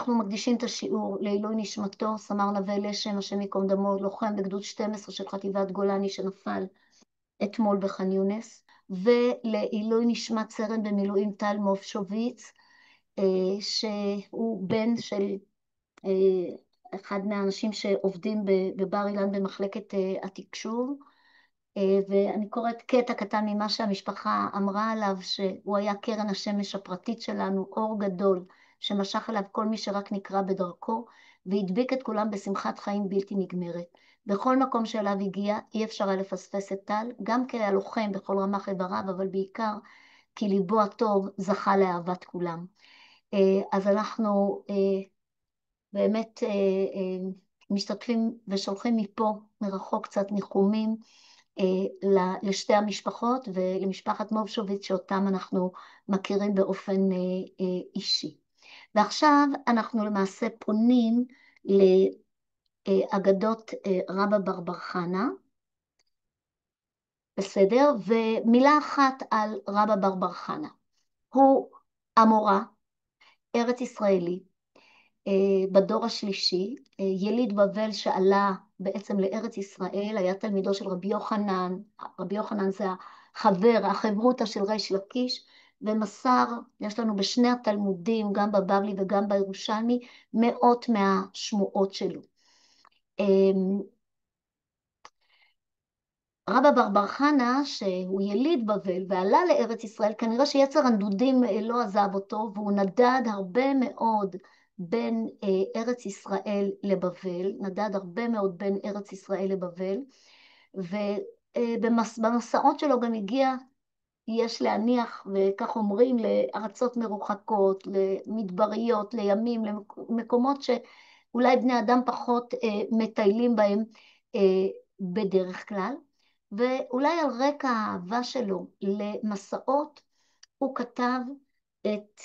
אנחנו מקדישים את השיעור לעילוי נשמתו, סמ"ר נווה לשם, השם ייקום דמו, לוחם בגדוד 12 של חטיבת גולני שנפל אתמול בח'אן יונס, ולעילוי נשמת סרן במילואים טל מופשוביץ, שהוא בן של אחד מהאנשים שעובדים בבר אילן במחלקת התקשוב, ואני קוראת קטע קטן ממה שהמשפחה אמרה עליו, שהוא היה קרן השמש הפרטית שלנו, אור גדול שמשך אליו כל מי שרק נקרא בדרכו, והדביק את כולם בשמחת חיים בלתי נגמרת. בכל מקום שאליו הגיע אי אפשר היה לפספס את טל, גם כי היה לוחם בכל רמ"ח איבריו, אבל בעיקר כי ליבו הטוב זכה לאהבת כולם. אז אנחנו באמת משתתפים ושולחים מפה מרחוק קצת ניחומים לשתי המשפחות ולמשפחת מובשוביץ שאותם אנחנו מכירים באופן אישי. ועכשיו אנחנו למעשה פונים לאגדות רבא בר בר חנה, בסדר? ומילה אחת על רבא בר בר חנה. הוא אמורא, ארץ ישראלי, בדור השלישי, יליד בבל שעלה בעצם לארץ ישראל, היה תלמידו של רבי יוחנן, רבי יוחנן זה החברותא של ריש לקיש, ומסר, יש לנו בשני התלמודים, גם בבבלי וגם בירושלמי, מאות מהשמועות שלו. רבא בר בר חנה, שהוא יליד בבל ועלה לארץ ישראל, כנראה שיצר הנדודים לא עזב אותו, והוא נדד הרבה מאוד בין ארץ ישראל לבבל, נדד הרבה מאוד בין ארץ ישראל לבבל, ובמסעות שלו גם הגיע, יש להניח, וכך אומרים, לארצות מרוחקות, למדבריות, לימים, למקומות שאולי בני אדם פחות מטיילים בהם בדרך כלל. ואולי על רקע האהבה שלו למסעות, הוא כתב את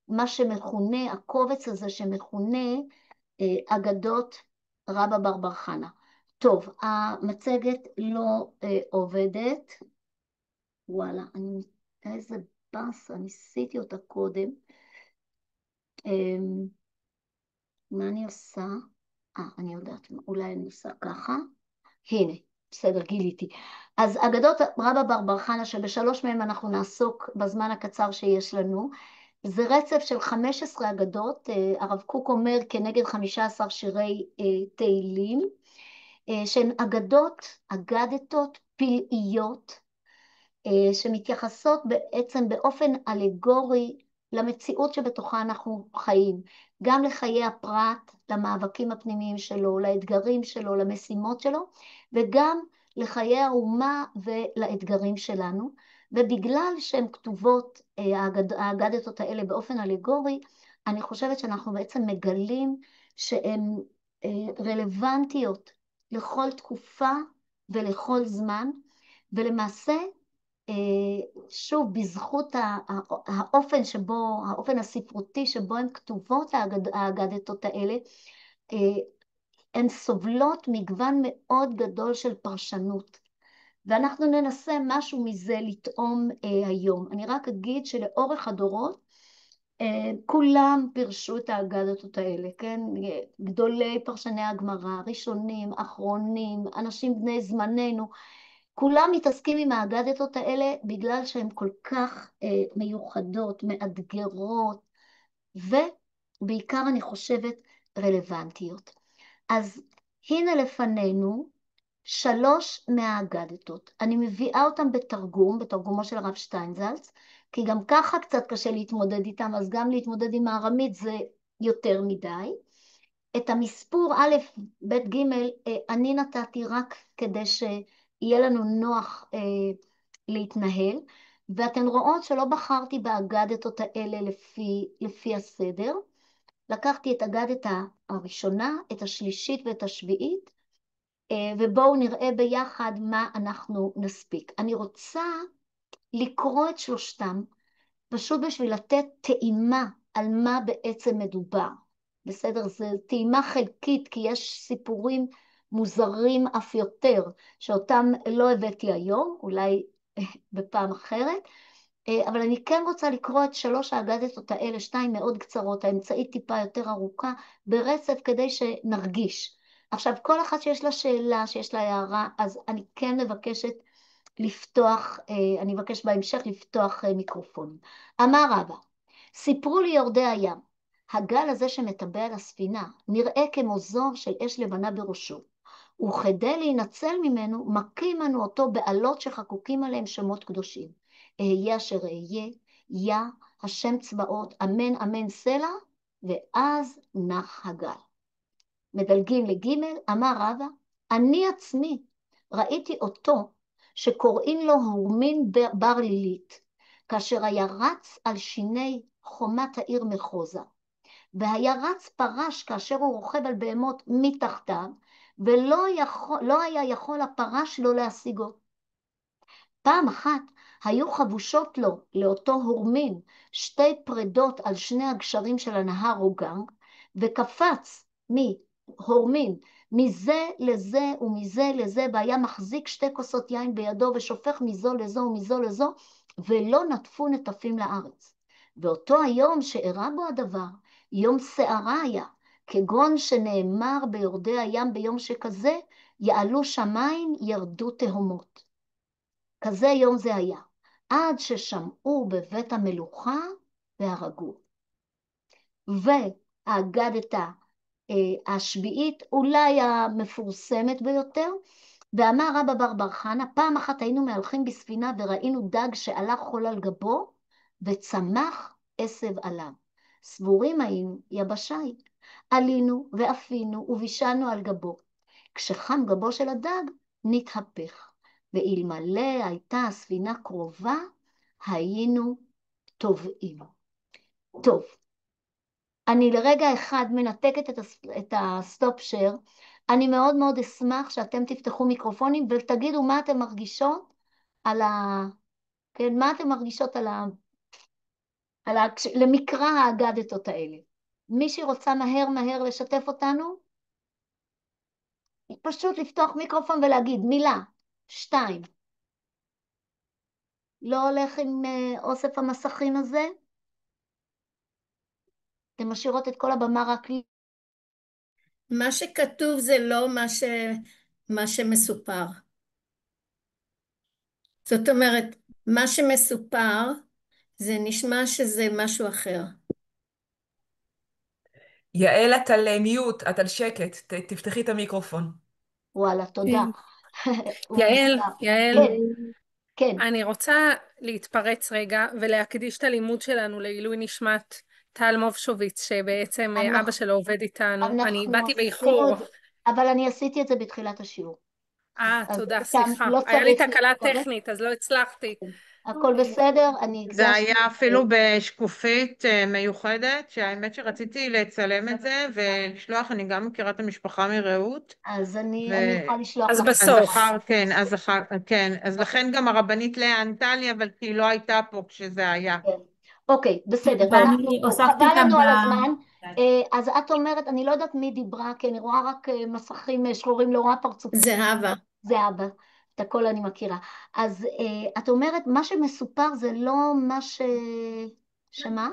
מה שמכונה, הקובץ הזה שמכונה אגדות רבא בר בר חנה. טוב, המצגת לא עובדת. וואלה, איזה באסה, ניסיתי אותה קודם. מה אני עושה? אני יודעת, אולי אני עושה ככה. הנה, בסדר, גיליתי. אז אגדות רבא בר בר חנה, שבשלוש מהם אנחנו נעסוק בזמן הקצר שיש לנו, זה רצף של 15 אגדות, הרב קוק אומר כנגד 15 שירי תהילים, שהן אגדתות פלאיות, שמתייחסות בעצם באופן אלגורי למציאות שבתוכה אנחנו חיים, גם לחיי הפרט, למאבקים הפנימיים שלו, לאתגרים שלו, למשימות שלו, וגם לחיי האומה ולאתגרים שלנו. ובגלל שהן כתובות, האגדתות האלה באופן אלגורי, אני חושבת שאנחנו בעצם מגלים שהן רלוונטיות לכל תקופה ולכל זמן, ולמעשה שוב, בזכות האופן הספרותי שבו הן כתובות, האגדתות האלה, הן סובלות מגוון מאוד גדול של פרשנות. ואנחנו ננסה משהו מזה לטעום היום. אני רק אגיד שלאורך הדורות, כולם פירשו את האגדתות האלה, כן? גדולי פרשני הגמרא, ראשונים, אחרונים, אנשים בני זמננו, כולם מתעסקים עם האגדתות האלה בגלל שהן כל כך מיוחדות, מאתגרות, ובעיקר אני חושבת רלוונטיות. אז הנה לפנינו 3 מהאגדתות. אני מביאה אותם בתרגומו של הרב שטיינזלץ, כי גם ככה קצת קשה להתמודד איתם, אז גם להתמודד עם הארמית זה יותר מדי. את המספור א', ב', ג', אני נתתי רק כדי יהיה לנו נוח להתנהל, ואתן רואות שלא בחרתי באגדתות האלה לפי הסדר. לקחתי את אגדת הראשונה, את השלישית ואת השביעית, ובואו נראה ביחד מה אנחנו נספיק. אני רוצה לקרוא את שלושתם, פשוט בשביל לתת טעימה על מה בעצם מדובר. בסדר? זו טעימה חלקית, כי יש סיפורים מוזרים אף יותר, שאותם לא הבאתי היום, אולי בפעם אחרת, אבל אני כן רוצה לקרוא את 3 האגדות האלה, 2 מאוד קצרות, האמצעית טיפה יותר ארוכה, ברצף כדי שנרגיש. עכשיו, כל אחת שיש לה שאלה, שיש לה הערה, אז אני כן מבקשת לפתוח, אני מבקש בהמשך לפתוח מיקרופונים. אמר רבא, סיפרו לי יורדי הים, הגל הזה שמטבע על הספינה נראה כמו זוב של אש לבנה בראשו, וכדי להינצל ממנו מכים אנו אותו בעלות שחקוקים עליהם שמות קדושים. אהיה אשר אהיה, יה, השם צבאות, אמן אמן סלע, ואז נח הגל. מדלגים לג' אמר רבא, אני עצמי ראיתי אותו שקוראים לו הורמין בר לילית, כאשר היה רץ על שיני חומת העיר מחוזה, והיה רץ פרש כאשר הוא רוכב על בהמות מתחתיו, לא היה יכול הפרש לא להשיגו. פעם אחת היו חבושות לו, לאותו הורמין, 2 פרדות על 2 הגשרים של הנהר רוגנג, וקפץ הורמין מזה לזה ומזה לזה, והיה מחזיק 2 כוסות יין בידו ושופך מזו לזו ומזו לזו, ולא נטפו נטפים לארץ. באותו היום שאירע בו הדבר, יום שערה היה, כגון שנאמר ביורדי הים ביום שכזה, יעלו שמיים ירדו תהומות. כזה יום זה היה, עד ששמעו בבית המלוכה והרגו. והאגדתה השביעית, אולי המפורסמת ביותר, ואמר רבא בר בר חנה, פעם אחת היינו מהלכים בספינה וראינו דג שעלה חול על גבו וצמח עשב עליו. סבורים היינו יבשה היא. עלינו ואפינו ובישלנו על גבו. כשחם גבו של הדג נתהפך, ואלמלא הייתה הספינה קרובה היינו טובעים. טוב, אני לרגע אחד מנתקת את הסטופ שר. אני מאוד מאוד אשמח שאתם תפתחו מיקרופונים ותגידו מה אתם מרגישות על כן, מה אתם מרגישות למקרא האגדתות האלה. מישהי רוצה מהר מהר לשתף אותנו? פשוט לפתוח מיקרופון ולהגיד מילה, 2. לא הולך עם אוסף המסכים הזה? אתם משאירות את כל הבמה רק לי? מה שכתוב זה לא מה שמסופר. זאת אומרת, מה שמסופר זה נשמע שזה משהו אחר. יעל, את על מיוט, את על שקט, תפתחי את המיקרופון. וואלה, תודה. כן. הוא יעל, נפלא. יעל, כן, כן. אני רוצה להתפרץ רגע ולהקדיש את הלימוד שלנו לעילוי נשמת טל מובשוביץ, שבעצם אבא אנחנו, שלו עובד איתנו. אני אנחנו באתי עשינו באיחור. את זה, אבל אני עשיתי את זה בתחילת השיעור. אז תודה, שם סליחה. לא היה לי צריך תקלה להתפרץ. טכנית, אז לא הצלחתי. הכל בסדר, אני זה הקדשתי. היה אפילו בשקופית מיוחדת, שהאמת שרציתי לצלם את זה ולשלוח, אני גם מכירה את המשפחה מרעות. אז ו... אני אוכל לשלוח אז לך. אז בסוף. אחר, כן, כן, אז לכן גם הרבנית לאה ענתה לי, אבל כי היא לא הייתה פה כשזה היה. כן. אוקיי, בסדר. אנחנו, ואני הוספתי חבל אותה לנו על הזמן. אז את אומרת, אני לא יודעת מי דיברה, כי אני רואה רק מסכים שחורים, לא רואה פרצופים. זהבה. זה אבא, את הכל אני מכירה. אז את אומרת, מה שמסופר זה לא מה שמה?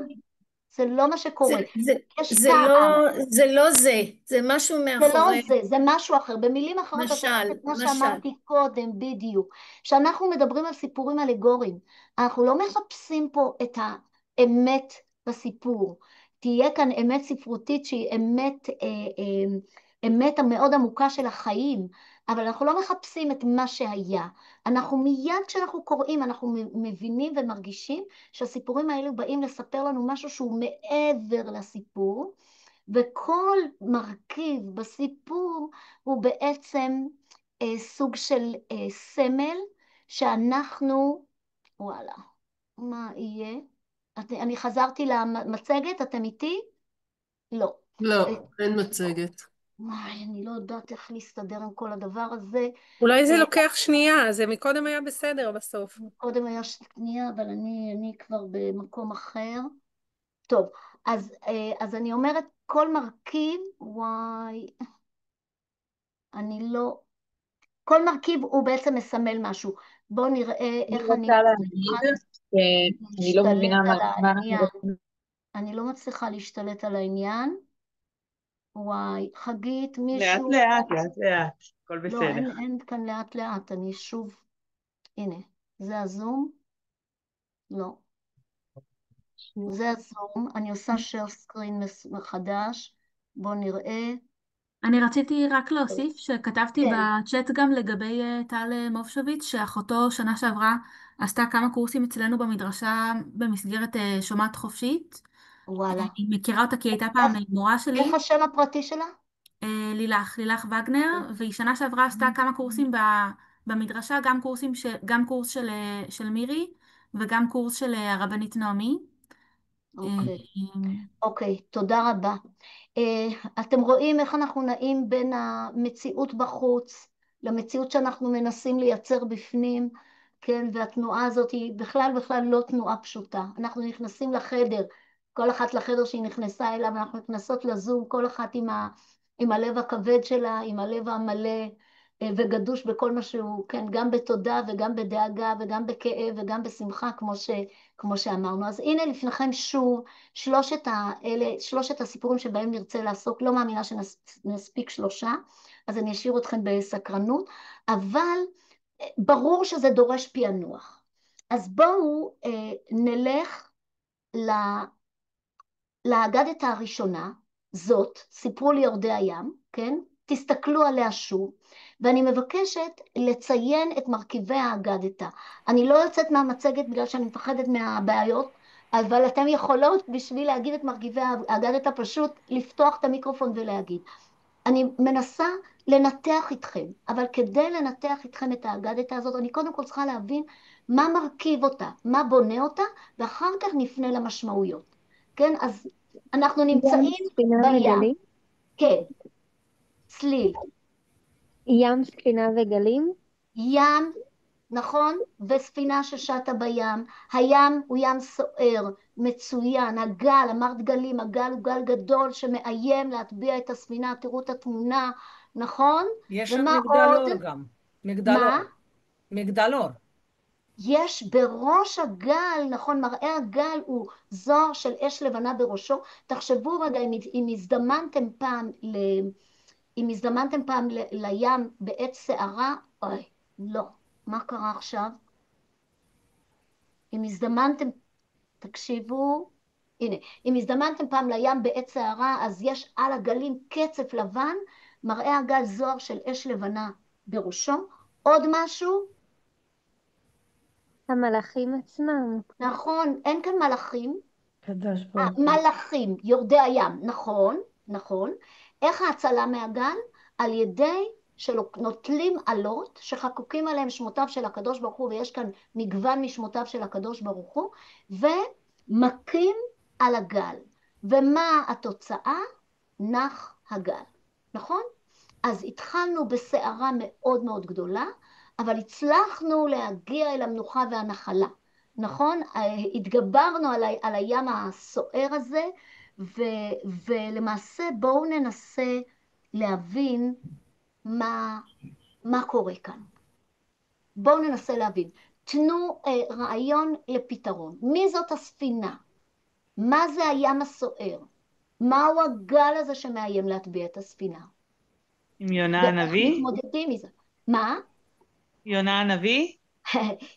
זה לא מה זה, שקורה. זה, יש זה טעם. לא, זה לא זה. זה משהו זה לא מאחורי. זה, זה משהו אחר. במילים אחרות את אומרת משל, את מה משל. שאמרתי קודם, בדיוק. כשאנחנו מדברים על סיפורים אלגוריים, אנחנו לא מחפשים פה את האמת בסיפור. תהיה כאן אמת ספרותית שהיא אמת המאוד עמוקה של החיים, אבל אנחנו לא מחפשים את מה שהיה. אנחנו מיד כשאנחנו קוראים, אנחנו מבינים ומרגישים שהסיפורים האלו באים לספר לנו משהו שהוא מעבר לסיפור, וכל מרכיב בסיפור הוא בעצם סוג של סמל שאנחנו, וואלה, מה יהיה? אני חזרתי למצגת, אתם איתי? לא. לא, אה, אין מצגת. וואי, אני לא יודעת איך להסתדר עם כל הדבר הזה. אולי זה אה, לוקח שנייה, זה מקודם היה בסדר בסוף. קודם היה שנייה, אבל אני כבר במקום אחר. טוב, אז אני אומרת, כל מרכיב, וואי, אני לא, כל מרכיב הוא בעצם מסמל משהו. בואו נראה אני איך אני רוצה מצליחה להגיד שאני לא להשתלט מבינה על מה אנחנו העניין. רוצים. אני לא מצליחה להשתלט על העניין. וואי, חגית, לאט מישהו... לאט, לאט לאט, הכל לא, בסדר. אין כאן לאט לאט, אני שוב... הנה, זה הזום? לא. זה הזום, אני עושה share screen מחדש. בואו נראה. אני רציתי רק להוסיף שכתבתי כן, בצ'אט גם לגבי טל מובשוביץ, שאחותו שנה שעברה עשתה כמה קורסים אצלנו במדרשה במסגרת שומעת חופשית. וואלה. אני מכירה אותה כי היא הייתה פעם מורה איך שלי, השם הפרטי שלה? לילך וגנר, והיא שנה שעברה עשתה כמה קורסים במדרשה, גם קורס של מירי וגם קורס של הרבנית נעמי. אוקיי. אה, אוקיי, תודה רבה. אתם רואים איך אנחנו נעים בין המציאות בחוץ למציאות שאנחנו מנסים לייצר בפנים, כן, והתנועה הזאת היא בכלל לא תנועה פשוטה. אנחנו נכנסים לחדר, כל אחת לחדר שהיא נכנסה אליו, אנחנו נכנסות לזום, כל אחת עם הלב הכבד שלה, עם הלב המלא וגדוש בכל מה שהוא, כן, גם בתודה וגם בדאגה וגם בכאב וגם בשמחה, כמו שאמרנו. אז הנה לפניכם שוב שלושת הסיפורים שבהם נרצה לעסוק. לא מאמינה שנספיק שלושה, אז אני אשאיר אתכם בסקרנות, אבל ברור שזה דורש פענוח. אז בואו נלך לאגדת הראשונה, זאת, סיפרו לי יורדי הים, כן? תסתכלו עליה שוב, ואני מבקשת לציין את מרכיבי האגדתה. אני לא יוצאת מהמצגת בגלל שאני מפחדת מהבעיות, אבל אתם יכולות בשביל להגיד את מרכיבי האגדתה פשוט לפתוח את המיקרופון ולהגיד. אני מנסה לנתח איתכם, אבל כדי לנתח איתכם את האגדתה הזאת, אני קודם כל צריכה להבין מה מרכיב אותה, מה בונה אותה, ואחר כך נפנה למשמעויות. כן, אז אנחנו ים, נמצאים ספינה בים, וגלים? כן, צליל, ים, ספינה וגלים? ים, נכון? וספינה ששטה בים. הים הוא ים סוער, מצוין, הגל, אמרת גלים, הגל הוא גל גדול שמאיים להטביע את הספינה, תראו את התמונה, נכון? יש שם ומה עוד? מגדלור גם, מגדלור, מה? מגדלור. יש בראש הגל, נכון, מראה הגל הוא זוהר של אש לבנה בראשו. תחשבו רגע, אם הזדמנתם פעם לים בעת שערה, אוי, לא, מה קרה עכשיו? אם הזדמנתם, תקשיבו, הנה, אם הזדמנתם פעם לים בעת שערה, אז יש על הגלים קצף לבן, מראה הגל זוהר של אש לבנה בראשו. עוד משהו? המלאכים עצמם. נכון, אין כאן מלאכים. קדוש ברוך הוא. מלאכים, יורדי הים, נכון, נכון. איך ההצלה מהגל? על ידי שנוטלים עלות, שחקוקים עליהם שמותיו של הקדוש ברוך הוא, ויש כאן מגוון משמותיו של הקדוש ברוך הוא, ומכים על הגל. ומה התוצאה? נח הגל, נכון? אז התחלנו בסערה מאוד מאוד גדולה, אבל הצלחנו להגיע אל המנוחה והנחלה. נכון? התגברנו על הים הסוער הזה, ולמעשה בואו ננסה להבין מה קורה כאן. בואו ננסה להבין. תנו רעיון לפתרון. מי זאת הספינה? מה זה הים הסוער? מהו הגל הזה שמאיים להטביע את הספינה? עם יונה ואיך הנביא? מתמודדים מזה? מה? יונה הנביא?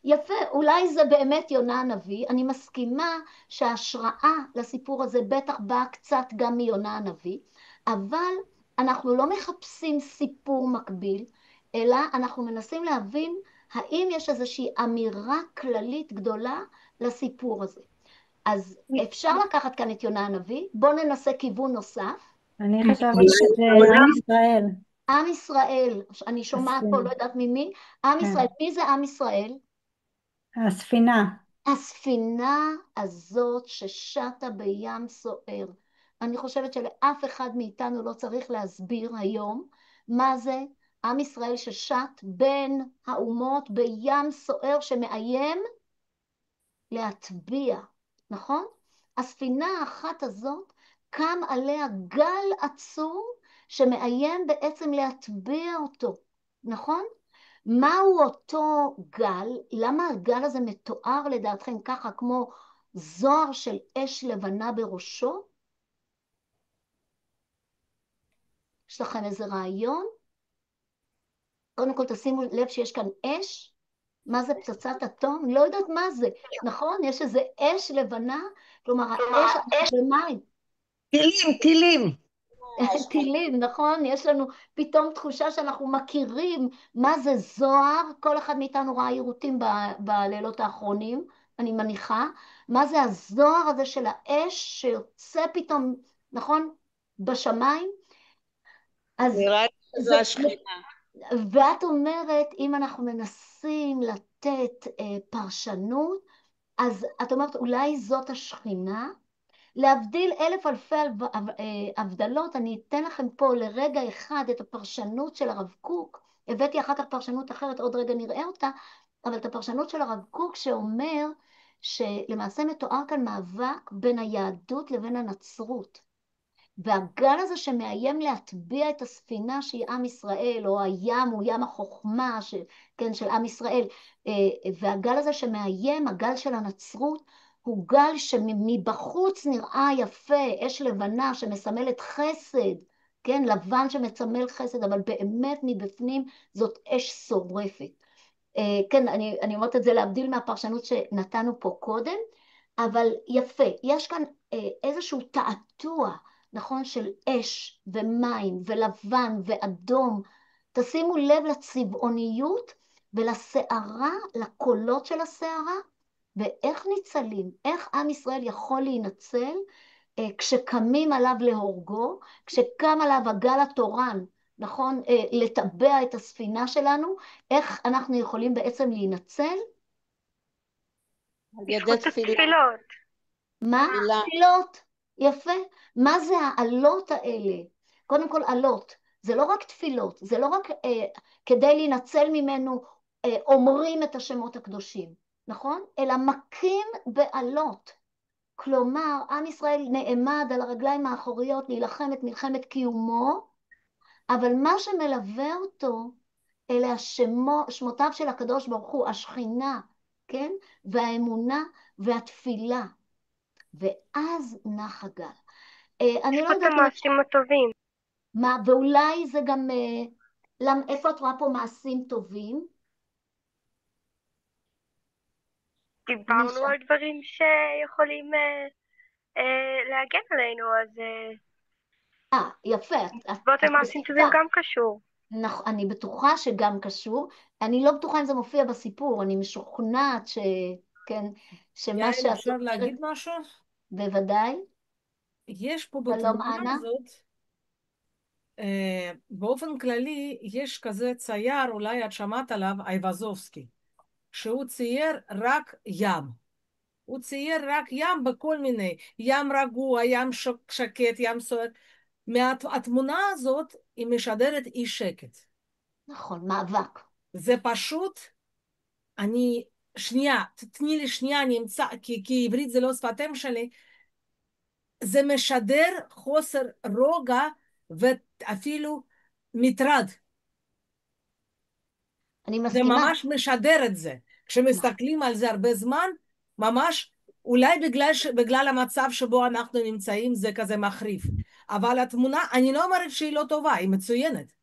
יפה, אולי זה באמת יונה הנביא. אני מסכימה שההשראה לסיפור הזה בטח באה קצת גם מיונה הנביא, אבל אנחנו לא מחפשים סיפור מקביל, אלא אנחנו מנסים להבין האם יש איזושהי אמירה כללית גדולה לסיפור הזה. אז אפשר לקחת כאן את יונה הנביא, בואו ננסה כיוון נוסף. אני חשבתי שזה עם ישראל. עם ישראל, אני שומעת פה, הספינה. לא יודעת ממי, עם כן. ישראל, מי זה עם ישראל? הספינה. הספינה הזאת ששטה בים סוער. אני חושבת שלאף אחד מאיתנו לא צריך להסביר היום מה זה עם ישראל ששט בין האומות בים סוער שמאיים להטביע, נכון? הספינה האחת הזאת קם עליה גל עצום שמאיים בעצם להטביע אותו, נכון? מהו אותו גל? למה הגל הזה מתואר לדעתכם ככה כמו זוהר של אש לבנה בראשו? יש לכם איזה רעיון? קודם כל תשימו לב שיש כאן אש. מה זה פצצת אטום? לא יודעת מה זה. נכון? יש איזה אש לבנה, כלומר האש במים. טילים. טילים, נכון? יש לנו פתאום תחושה שאנחנו מכירים מה זה זוהר. כל אחד מאיתנו ראה יירוטים בלילות האחרונים, אני מניחה. מה זה הזוהר הזה של האש שיוצא פתאום, נכון? בשמיים. אז נראה לי שזו השכינה. ואת אומרת, אם אנחנו מנסים לתת פרשנות, אז את אומרת, אולי זאת השכינה? להבדיל אלף אלפי הבדלות, אני אתן לכם פה לרגע אחד את הפרשנות של הרב קוק, הבאתי אחר כך פרשנות אחרת, עוד רגע נראה אותה, אבל את הפרשנות של הרב קוק שאומר שלמעשה מתואר כאן מאבק בין היהדות לבין הנצרות. והגל הזה שמאיים להטביע את הספינה שהיא עם ישראל, או הים הוא ים החוכמה כן, של עם ישראל, והגל הזה שמאיים, הגל של הנצרות, הוא גל שמבחוץ נראה יפה, אש לבנה שמסמלת חסד, כן, לבן שמצמל חסד, אבל באמת מבפנים זאת אש שורפת. כן, אני אומרת את זה להבדיל מהפרשנות שנתנו פה קודם, אבל יפה, יש כאן איזשהו תעתוע, נכון, של אש ומים ולבן ואדום. תשימו לב לצבעוניות ולסערה, לקולות של הסערה, ואיך ניצלים, איך עם ישראל יכול להינצל כשקמים עליו להורגו, כשקם עליו הגל התורן, נכון, לטבע את הספינה שלנו, איך אנחנו יכולים בעצם להינצל? על ידי תפילות. מה? תפילות. יפה. מה זה העלות האלה? קודם כל עלות. זה לא רק תפילות, זה לא רק כדי להינצל ממנו אומרים את השמות הקדושים, נכון? אלא מכים בעלות. כלומר, עם ישראל נעמד על הרגליים האחוריות להילחם את מלחמת קיומו, אבל מה שמלווה אותו אלה שמותיו של הקדוש ברוך הוא, השכינה, כן? והאמונה והתפילה. ואז נח הגל. אני לא יודעת... המעשים הטובים. מה, ואולי זה גם... איפה את רואה פה מעשים טובים? דיברנו על דברים שיכולים להגן עלינו, אז... יפה. מצוות המעשים טובים גם קשור. נכון, אני בטוחה שגם קשור. אני לא בטוחה אם זה מופיע בסיפור, אני משוכנעת כן, שמה שאת... יעל, אפשר להגיד משהו? בוודאי. יש פה בתמונה הזאת, באופן כללי, יש כזה צייר, אולי את שמעת עליו, אייבזובסקי, שהוא צייר רק ים. הוא צייר רק ים בכל מיני, ים רגוע, ים שקט, ים סוער. מהתמונה הזאת היא משדרת אי שקט. נכון, מאבק. זה פשוט, שנייה, תתני לי שנייה, אני אמצא, כי עברית זה לא שפת אם שלי, זה משדר חוסר רוגע ואפילו מטרד. אני מסכימה. זה ממש משדר את זה. כשמסתכלים על זה הרבה זמן, ממש, אולי בגלל המצב שבו אנחנו נמצאים זה כזה מחריף. אבל התמונה, אני לא אומרת שהיא לא טובה, היא מצוינת.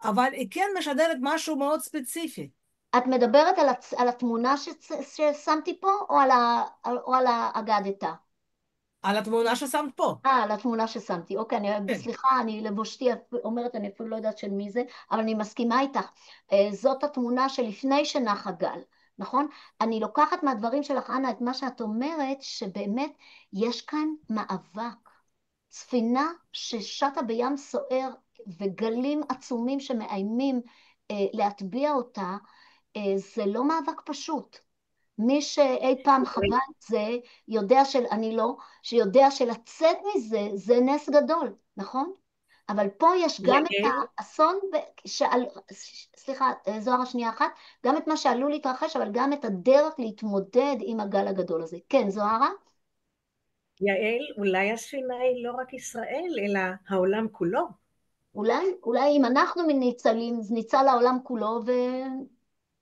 אבל היא כן משדרת משהו מאוד ספציפי. את מדברת על התמונה ששמתי פה, או על האגדתה? על התמונה ששמת פה. על התמונה ששמתי, אוקיי, סליחה, אני לבושתי אומרת, אני אפילו לא יודעת של מי זה, אבל אני מסכימה איתך. זאת התמונה שלפני שנח הגל, נכון? אני לוקחת מהדברים שלך, אנה, את מה שאת אומרת, שבאמת יש כאן מאבק. ספינה ששטה בים סוער, וגלים עצומים שמאיימים להטביע אותה, זה לא מאבק פשוט. מי שאי פעם חווה את זה, יודע אני לא, שיודע שלצאת מזה, זה נס גדול, נכון? אבל פה יש גם את האסון, סליחה, זוהר השנייה אחת, גם את מה שעלול להתרחש, אבל גם את הדרך להתמודד עם הגל הגדול הזה. כן, זוהרה? יעל, אולי הספינה היא לא רק ישראל, אלא העולם כולו. אולי אם אנחנו ניצלים, אז ניצל העולם כולו,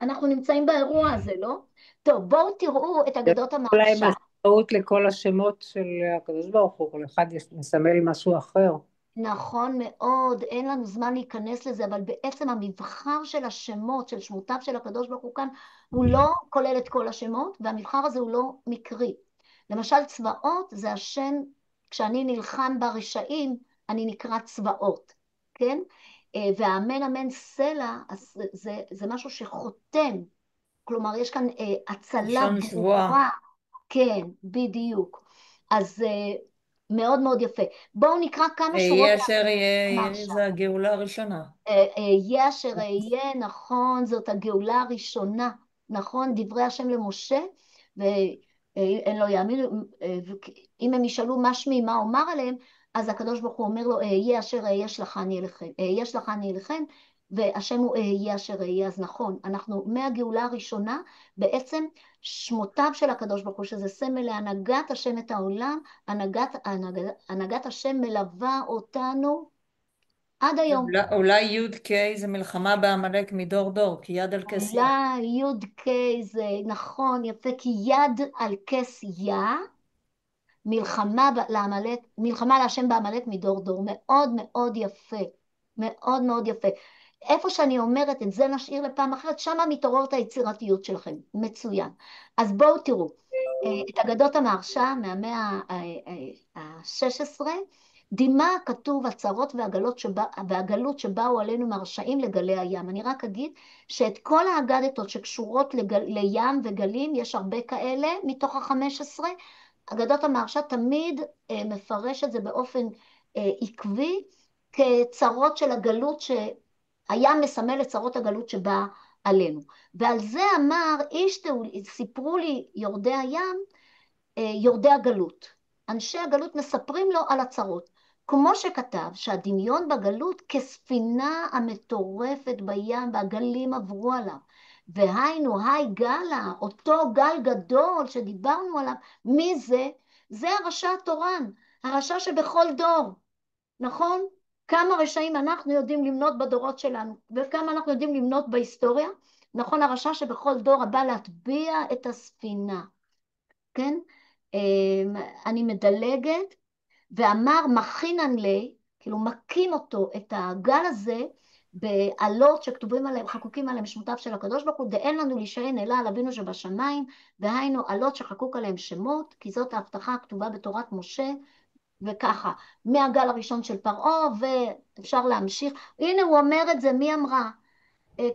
אנחנו נמצאים באירוע הזה, לא? טוב, בואו תראו את אגדות אולי המהרש"א. משמעות לכל השמות של הקדוש ברוך הוא, כל אחד מסמל משהו אחר. נכון מאוד, אין לנו זמן להיכנס לזה, אבל בעצם המבחר של השמות, של שמותיו של הקדוש ברוך הוא כאן, הוא לא כולל את כל השמות, והמבחר הזה הוא לא מקרי. למשל צבאות זה השם, כשאני נלחם ברשעים, אני נקרא צבאות, כן? והאמן אמן סלע, אז זה משהו שחותם, כלומר יש כאן הצלה לשון שבועה. ברורה, כן, בדיוק. אז מאוד מאוד יפה. בואו נקרא כמה שורות. יהיה אשר יהיה, זה הגאולה הראשונה. יהיה אשר יהיה, נכון, זאת הגאולה הראשונה, נכון, דברי השם למשה, ואין לו יאמין, אם הם ישאלו מה שמי, מה אומר עליהם, אז הקדוש ברוך הוא אומר לו, יהיה אשר יהיה שלחני אליכם, והשם הוא יהיה אשר יהיה. אז נכון, אנחנו מהגאולה הראשונה, בעצם שמותיו של הקדוש ברוך הוא, שזה סמל להנהגת השם את העולם, הנהגת השם מלווה אותנו עד היום. אולי יוד קיי זה מלחמה בעמלק מדור דור, כי יד על כס יה. אולי יוד קיי זה נכון, יפה, כי יד על כס יה, מלחמה להשם בעמלק מדור דור. מאוד מאוד יפה, מאוד מאוד יפה. איפה שאני אומרת, את זה נשאיר לפעם אחרת, שמה מתעוררת היצירתיות שלכם. מצוין. אז בואו תראו, את אגדות המהרש"א מהמאה ה-16, דימה כתוב הצרות והגלות שבאו עלינו מהרשעים לגלי הים. אני רק אגיד שאת כל האגדתות שקשורות לים וגלים, יש הרבה כאלה מתוך ה-15, אגדות המהרש"א תמיד מפרש את זה באופן עקבי, כצרות של הגלות הים מסמל את צרות הגלות שבאה עלינו. ועל זה אמר, סיפרו לי יורדי הים, יורדי הגלות. אנשי הגלות מספרים לו על הצרות. כמו שכתב שהדמיון בגלות כספינה המטורפת בים והגלים עברו עליו. והיינו, היי גלה, אותו גל גדול שדיברנו עליו, מי זה? זה הרשע התורן, הרשע שבכל דור, נכון? כמה רשעים אנחנו יודעים למנות בדורות שלנו, וכמה אנחנו יודעים למנות בהיסטוריה, נכון? הרשע שבכל דור הבא להטביע את הספינה, כן? אני מדלגת, ואמר מכינן לי, כאילו מקים אותו, את הגל הזה, בעלות שכתובים עליהם, חקוקים עליהם שמותיו של הקדוש ברוך הוא, דאין לנו להישען אלא על אבינו שבשמיים, והיינו עלות שחקוק עליהם שמות, כי זאת ההבטחה הכתובה בתורת משה, וככה, מהגל הראשון של פרעה, ואפשר להמשיך. הנה הוא אומר את זה, מי אמרה?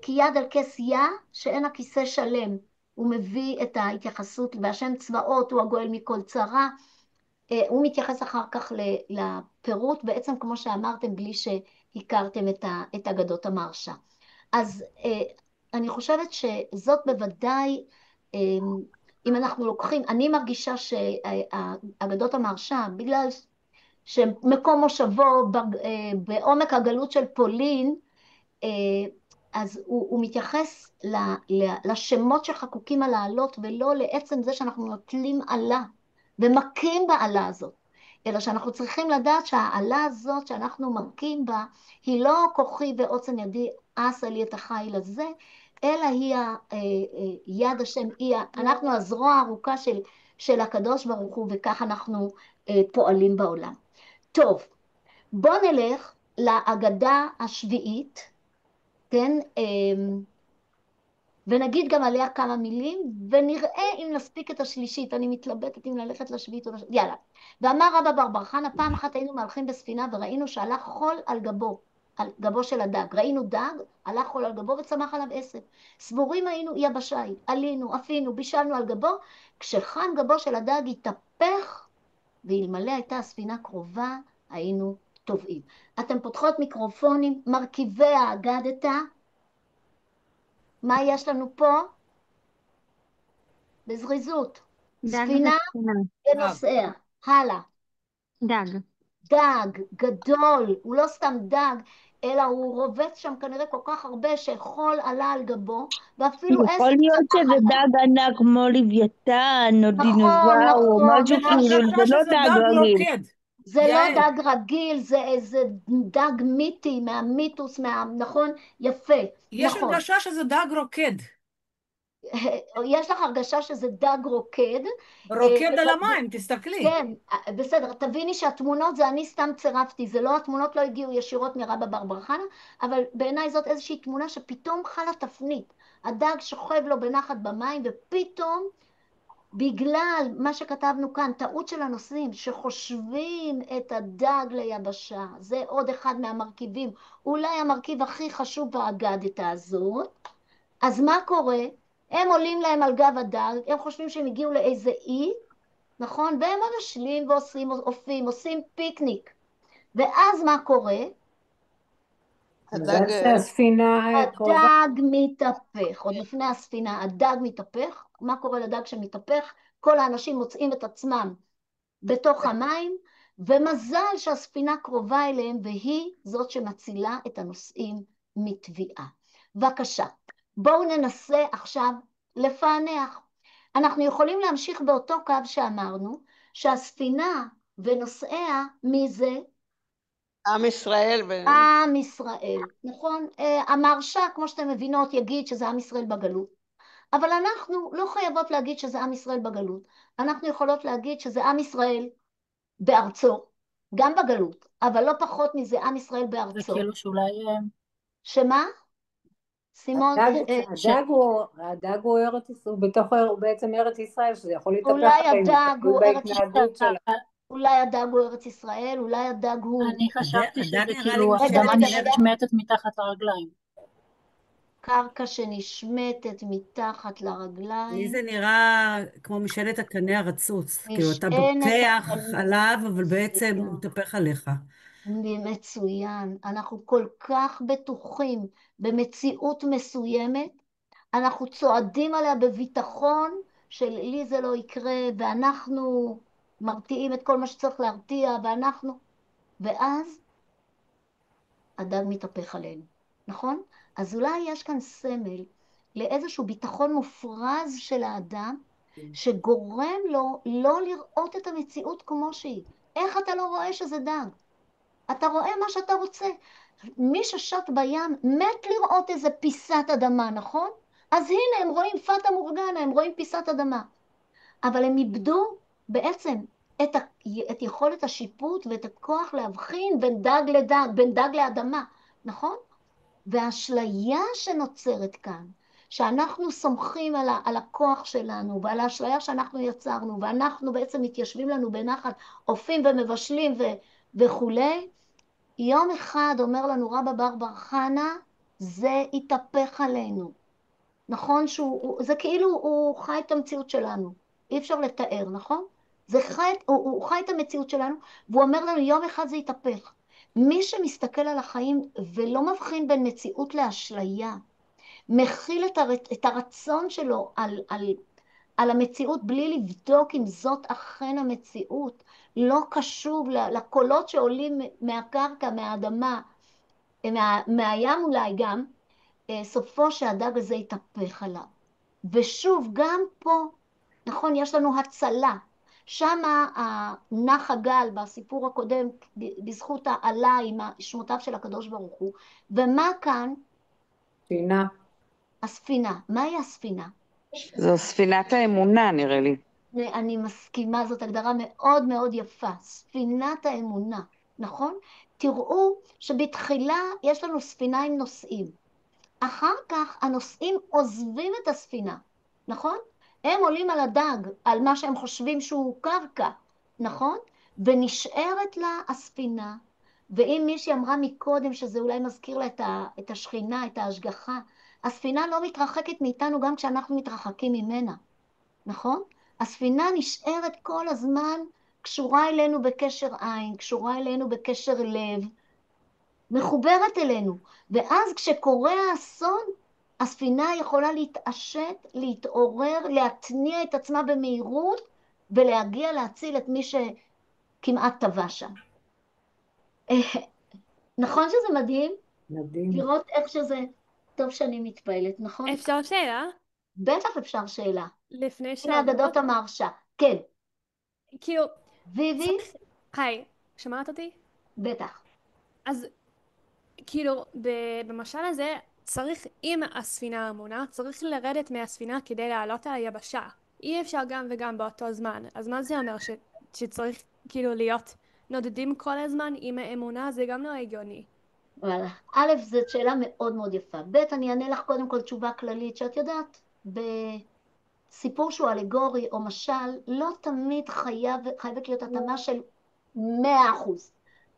כי יד על כס יה, שאין הכיסא שלם. הוא מביא את ההתייחסות, והשם צבאות הוא הגואל מכל צרה. הוא מתייחס אחר כך לפירוט, בעצם כמו שאמרתם, בלי שהכרתם את אגדות המהרש"א. אז אני חושבת שזאת בוודאי, אם אנחנו לוקחים, אני מרגישה שאגדות המהרש"א, בגלל שמקום מושבו בעומק הגלות של פולין, אז הוא מתייחס לשמות שחקוקים על העלות, ולא לעצם זה שאנחנו נוטלים עלה, ומכים בעלה הזאת, אלא שאנחנו צריכים לדעת שהעלה הזאת שאנחנו מכים בה, היא לא כוחי ועוצם ידי עשה לי את החיל הזה, אלא היא יד השם, אנחנו הזרוע הארוכה של הקדוש ברוך הוא, וכך אנחנו פועלים בעולם. טוב, בואו נלך לאגדה השביעית, כן? ונגיד גם עליה כמה מילים, ונראה אם נספיק את השלישית. אני מתלבטת אם ללכת לשביעית או לשביעית. יאללה. ואמר רבא בר בר חנא, פעם אחת היינו מהלכים בספינה וראינו שהלך חול על גבו, על גבו של הדג. ראינו דג, הלך חול על גבו וצמח עליו עשב. סבורים היינו יבשה, עלינו, אפינו, בישלנו על גבו, כשחם גבו של הדג התהפך, ואלמלא הייתה הספינה קרובה, היינו טובעים. אתם פותחות מיקרופונים, מרכיבי האגדתא, מה יש לנו פה? בזריזות. ספינה ונוסעיה. הלאה. דג. דג, גדול, הוא לא סתם דג, אלא הוא רובץ שם כנראה כל כך הרבה שחול עלה על גבו, ואפילו עשר... יכול להיות שזה דג ענק כמו לוויתן, או דינוזאור, או משהו כאילו, זה לא דג רגיל. זה לא דג רגיל, זה איזה דג מיתי, מהמיתוס, נכון? יפה. יש הרגשה שזה דג רוקד. יש לך הרגשה שזה דג רוקד. רוקד על המים, תסתכלי. כן, בסדר, תביני שהתמונות זה אני סתם צירפתי, זה לא, התמונות לא הגיעו ישירות מרבא בר חנה, אבל בעיניי זאת איזושהי תמונה שפתאום חלה תפנית. הדג שוכב לו בנחת במים, ופתאום, בגלל מה שכתבנו כאן, טעות של הנושאים, שחושבים את הדג ליבשה, זה עוד אחד מהמרכיבים, אולי המרכיב הכי חשוב באגדתא הזאת. אז מה קורה? הם עולים להם על גב הדג, הם חושבים שהם הגיעו לאיזה אי, נכון? והם מבשלים ועושים, אופים, עושים פיקניק. ואז מה קורה? הדג הספינה קרובה. הדג מתהפך, עוד לפני הספינה, הדג מתהפך. מה קורה לדג שמתהפך? כל האנשים מוצאים את עצמם בתוך המים, ומזל שהספינה קרובה אליהם, והיא זאת שמצילה את הנוסעים מטביעה. בבקשה, בואו ננסה עכשיו לפענח. אנחנו יכולים להמשיך באותו קו שאמרנו, שהספינה ונוסעיה, מי זה? עם ישראל. עם ישראל, נכון? המהרש"א, כמו שאתם מבינות, יגיד שזה עם ישראל בגלות. אבל אנחנו לא חייבות להגיד שזה עם ישראל בגלות. אנחנו יכולות להגיד שזה עם ישראל בארצו, גם בגלות, אבל לא פחות מזה עם ישראל בארצו. זה כאילו שאולי... שמה? סימון? הדג הוא ארץ ישראל, הוא בתוך בעצם ארץ ישראל, שזה יכול להתהפך אולי הדג הוא ארץ ישראל. אולי הדג הוא ארץ ישראל, אולי הדג הוא... אני חשבתי שזה כאילו אדמה נשמטת מתחת לרגליים. קרקע שנשמטת מתחת לרגליים. לי זה נראה כמו משענת הקנה הרצוץ, כאילו אתה בוטח עליו, אבל בעצם הוא מתהפך עליך. מצוין, אנחנו כל כך בטוחים במציאות מסוימת, אנחנו צועדים עליה בביטחון של לי זה לא יקרה, ואנחנו מרתיעים את כל מה שצריך להרתיע, ואז הדג מתהפך עלינו, נכון? אז אולי יש כאן סמל לאיזשהו ביטחון מופרז של האדם, שגורם לו לא לראות את המציאות כמו שהיא. איך אתה לא רואה שזה דג? אתה רואה מה שאתה רוצה. מי ששט בים מת לראות איזה פיסת אדמה, נכון? אז הנה הם רואים פטה מורגנה, הם רואים פיסת אדמה. אבל הם איבדו בעצם את יכולת השיפוט ואת הכוח להבחין בין דג לדג, בין דג לאדמה, נכון? והאשליה שנוצרת כאן, שאנחנו סומכים על הכוח שלנו ועל האשליה שאנחנו יצרנו, ואנחנו בעצם מתיישבים לנו בנחת, אופים ומבשלים וכולי, יום אחד אומר לנו רבא בר חנה, זה יתהפך עלינו. נכון? זה כאילו הוא חי את המציאות שלנו. אי אפשר לתאר, נכון? הוא חי את המציאות שלנו, והוא אומר לנו יום אחד זה יתהפך. מי שמסתכל על החיים ולא מבחין בין מציאות לאשליה, מכיל את הרצון שלו על המציאות בלי לבדוק אם זאת אכן המציאות, לא קשוב לקולות שעולים מהקרקע, מהאדמה, מהים אולי גם, סופו שהדג הזה יתהפך עליו. ושוב, גם פה, נכון, יש לנו הצלה. שם נח הגל בסיפור הקודם, בזכות העלה עם שמותיו של הקדוש ברוך הוא. ומה כאן? ספינה. הספינה. מהי הספינה? זו ספינת האמונה, נראה לי. אני מסכימה, זאת הגדרה מאוד מאוד יפה. ספינת האמונה, נכון? תראו שבתחילה יש לנו ספינה עם נוסעים. אחר כך הנוסעים עוזבים את הספינה, נכון? הם עולים על הדג, על מה שהם חושבים שהוא קרקע, נכון? ונשארת לה הספינה, ואם מישהי אמרה מקודם שזה אולי מזכיר לה את השכינה, את ההשגחה, הספינה לא מתרחקת מאיתנו גם כשאנחנו מתרחקים ממנה, נכון? הספינה נשארת כל הזמן קשורה אלינו בקשר עין, קשורה אלינו בקשר לב, מחוברת אלינו, ואז כשקורה האסון, הספינה יכולה להתעשת, להתעורר, להתניע את עצמה במהירות, ולהגיע להציל את מי שכמעט טבע שם. נכון שזה מדהים? מדהים. לראות איך שזה, טוב שאני מתפעלת, נכון? אפשר שאלה? בטח אפשר שאלה. לפני הנה אגדות המהרש"א, כן. כאילו... ויבי? היי, שמעת אותי? בטח. אז כאילו, במשל הזה, צריך, אם הספינה אמונה, צריך לרדת מהספינה כדי לעלות על היבשה. אי אפשר גם וגם באותו זמן. אז מה זה אומר? שצריך כאילו להיות נודדים כל הזמן עם האמונה? זה גם לא הגיוני. וואלה. א', זאת שאלה מאוד מאוד יפה. ב', אני אענה לך קודם כל תשובה כללית, שאת יודעת, בסיפור שהוא אלגורי או משל, לא תמיד חייבת להיות התאמה של 100%.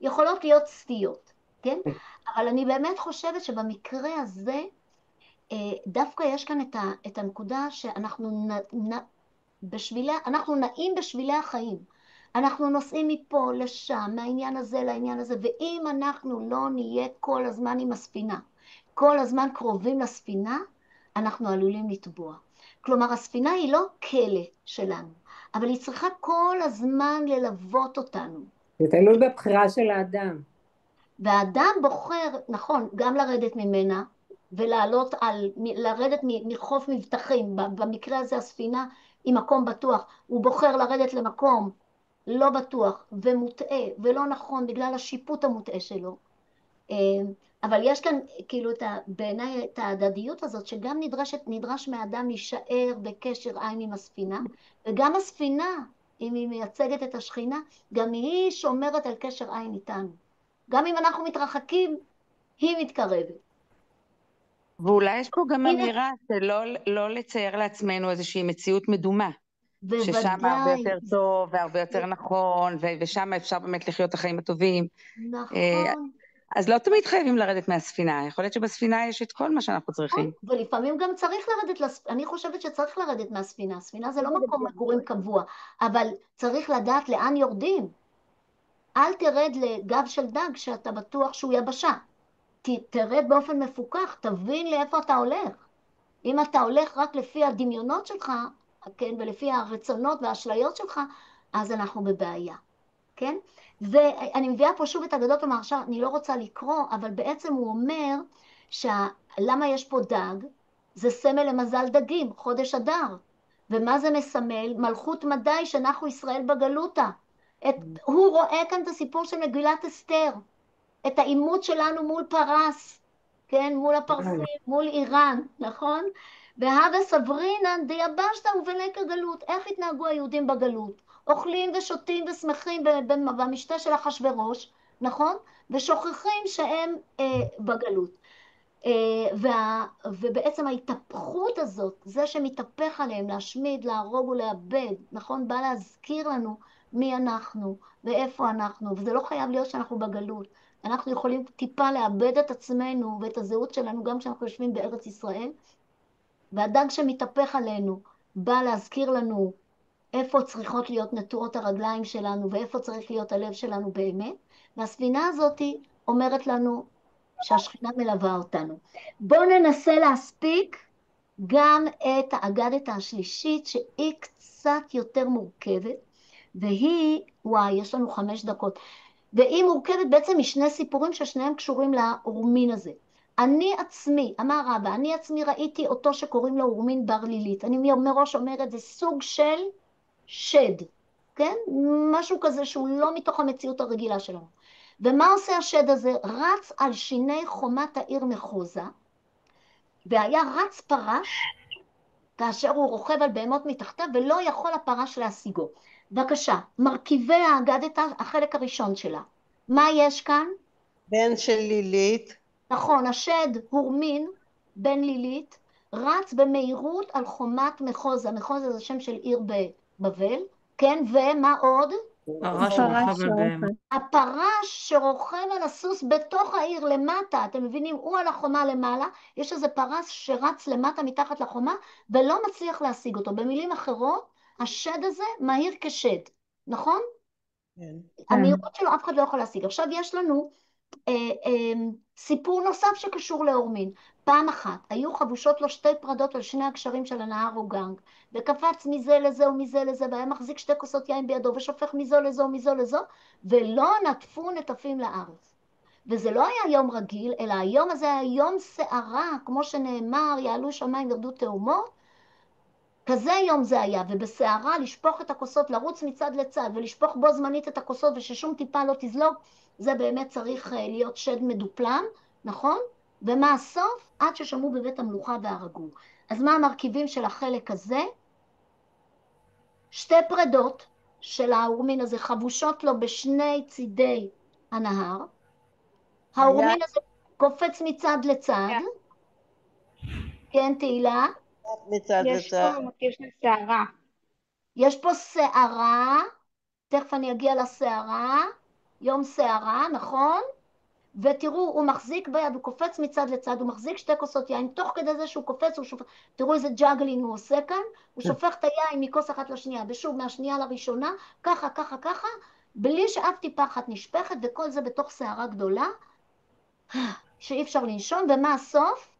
יכולות להיות סטיות, כן? אבל אני באמת חושבת שבמקרה הזה, דווקא יש כאן את הנקודה שאנחנו אנחנו נעים בשבילי החיים. אנחנו נוסעים מפה לשם, מהעניין הזה לעניין הזה, ואם אנחנו לא נהיה כל הזמן עם הספינה, כל הזמן קרובים לספינה, אנחנו עלולים לטבוע. כלומר, הספינה היא לא כלא שלנו, אבל היא צריכה כל הזמן ללוות אותנו. זה תלוי בבחירה של האדם. והאדם בוחר, נכון, גם לרדת ממנה, ולעלות לרדת מחוף מבטחים, במקרה הזה הספינה היא מקום בטוח, הוא בוחר לרדת למקום לא בטוח ומוטעה ולא נכון בגלל השיפוט המוטעה שלו. אבל יש כאן כאילו בעיניי את ההדדיות הזאת שגם נדרש מהאדם להישאר בקשר עין עם הספינה, וגם הספינה, אם היא מייצגת את השכינה, גם היא שומרת על קשר עין איתנו. גם אם אנחנו מתרחקים, היא מתקרבת. ואולי יש פה גם אמירה שלא לצייר לעצמנו איזושהי מציאות מדומה. ששם הרבה יותר טוב והרבה יותר נכון, ושם אפשר באמת לחיות את החיים הטובים. נכון. אז לא תמיד חייבים לרדת מהספינה, יכול להיות שבספינה יש את כל מה שאנחנו צריכים. ולפעמים גם צריך לרדת, אני חושבת שצריך לרדת מהספינה, הספינה זה לא מקום מגורים קבוע, אבל צריך לדעת לאן יורדים. אל תרד לגב של דג שאתה בטוח שהוא יבשה. תרד באופן מפוקח, תבין לאיפה אתה הולך. אם אתה הולך רק לפי הדמיונות שלך, כן, ולפי הרצונות והאשליות שלך, אז אנחנו בבעיה, כן? ואני מביאה פה שוב את אגדות המהרש"א, אני לא רוצה לקרוא, אבל בעצם הוא אומר למה יש פה דג? זה סמל למזל דגים, חודש אדר. ומה זה מסמל? מלכות מדי שאנחנו ישראל בגלותה. הוא רואה כאן את הסיפור של מגילת אסתר, את העימות שלנו מול פרס, כן? מול הפרסים, מול איראן, נכון? והווה סברינן דיבשת ובלקר גלות. איך התנהגו היהודים בגלות? אוכלים ושותים ושמחים במשתה של אחשוורוש, נכון? ושוכחים שהם בגלות. ובעצם ההתהפכות הזאת, זה שמתהפך עליהם, להשמיד, להרוג ולאבד, נכון? בא להזכיר לנו מי אנחנו ואיפה אנחנו, וזה לא חייב להיות שאנחנו בגלות. אנחנו יכולים טיפה לאבד את עצמנו ואת הזהות שלנו גם כשאנחנו יושבים בארץ ישראל, והדג שמתהפך עלינו בא להזכיר לנו איפה צריכות להיות נטועות הרגליים שלנו ואיפה צריך להיות הלב שלנו באמת, והספינה הזאת אומרת לנו שהשכינה מלווה אותנו. בואו ננסה להספיק גם את האגדת השלישית שהיא קצת יותר מורכבת, והיא, יש לנו 5 דקות, והיא מורכבת בעצם משני סיפורים ששניהם קשורים לאורמין הזה. אני עצמי, אמר רבא, אני עצמי ראיתי אותו שקוראים לו אורמין בר לילית. אני מראש אומרת, זה סוג של שד, כן? משהו כזה שהוא לא מתוך המציאות הרגילה שלנו. ומה עושה השד הזה? רץ על שיני חומת העיר מחוזה, והיה רץ פרש, כאשר הוא רוכב על בהמות מתחתיו, ולא יכול הפרש להשיגו. בבקשה, מרכיבי האגדת, החלק הראשון שלה. מה יש כאן? בן של לילית. נכון, השד הורמין, בן לילית, רץ במהירות על חומת מחוזה. מחוזה זה שם של עיר בבבל, כן, ומה עוד? הפרש שרוכב על הסוס בתוך העיר למטה, אתם מבינים, הוא על החומה למעלה, יש איזה פרש שרץ למטה מתחת לחומה, ולא מצליח להשיג אותו. במילים אחרות, השד הזה מהיר כשד, נכון? כן. המהירות שלו אף אחד לא יכול להשיג. עכשיו יש לנו סיפור נוסף שקשור לאורמין. פעם אחת היו חבושות לו 2 פרדות על שני הקשרים של הנהר אוגנג, וקפץ מזה לזה ומזה לזה, והיה מחזיק 2 כוסות יין בידו, ושופך מזו לזו ומזו לזו, ולא נטפו נטפים לארץ. וזה לא היה יום רגיל, אלא היום הזה היה יום שערה, כמו שנאמר, יעלו שמיים ירדו תאומות, כזה יום זה היה, ובשערה לשפוך את הכוסות, לרוץ מצד לצד, ולשפוך בו זמנית את הכוסות, וששום טיפה לא תזלוג, זה באמת צריך להיות שד מדופלם, נכון? ומה הסוף? עד ששמעו בבית המלוכה והרגו. אז מה המרכיבים של החלק הזה? שתי פרדות של האורמין הזה חבושות לו בשני צידי הנהר. האורמין הזה קופץ מצד לצד. כן, תהילה? מצד יש לצד. פה מוטיב של שערה. יש פה שערה, תכף אני אגיע לשערה, יום שערה, נכון? ותראו, הוא מחזיק ביד, הוא קופץ מצד לצד, הוא מחזיק שתי כוסות יין, תוך כדי זה שהוא קופץ, הוא שופך, תראו איזה ג'אגלינג הוא עושה כאן, הוא שופך את היין מכוס אחת לשנייה, ושוב מהשנייה לראשונה, ככה, ככה, ככה, בלי שאף טיפה אחת נשפכת, וכל זה בתוך שערה גדולה, שאי אפשר לנשום, ומה הסוף?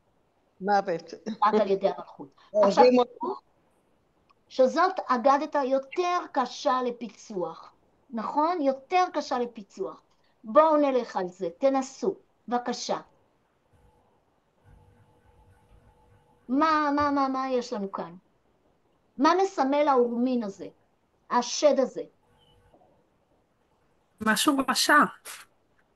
מוות. רק על ידי המלכות. עכשיו תראו, שזאת אגדת יותר קשה לפיצוח, נכון? יותר קשה לפיצוח. בואו נלך על זה, תנסו, בבקשה. מה יש לנו כאן? מה מסמל האורמין הזה? השד הזה? משהו רשע.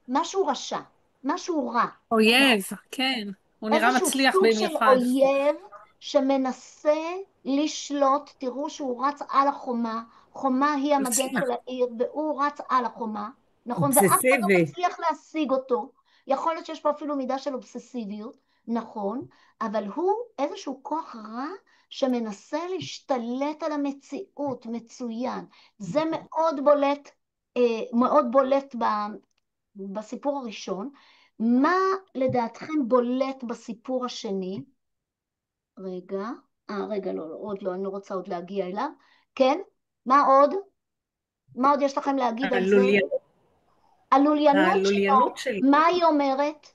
משהו רשע, משהו רע. אויב, כן. הוא נראה מצליח איזשהו סוג במיוחד. של אויב שמנסה לשלוט, תראו שהוא רץ על החומה, חומה היא המגן של העיר, והוא רץ על החומה, נכון? ואף אחד לא מצליח להשיג אותו. יכול להיות שיש פה אפילו מידה של אובססיביות, נכון? אבל הוא איזשהו כוח רע שמנסה להשתלט על המציאות, מצוין. זה מאוד בולט בסיפור הראשון. מה לדעתכם בולט בסיפור השני? רגע, לא, עוד לא, אני לא רוצה עוד להגיע אליו. כן? מה עוד? מה עוד יש לכם להגיד על זה? הלוליינות שלו. מה היא אומרת?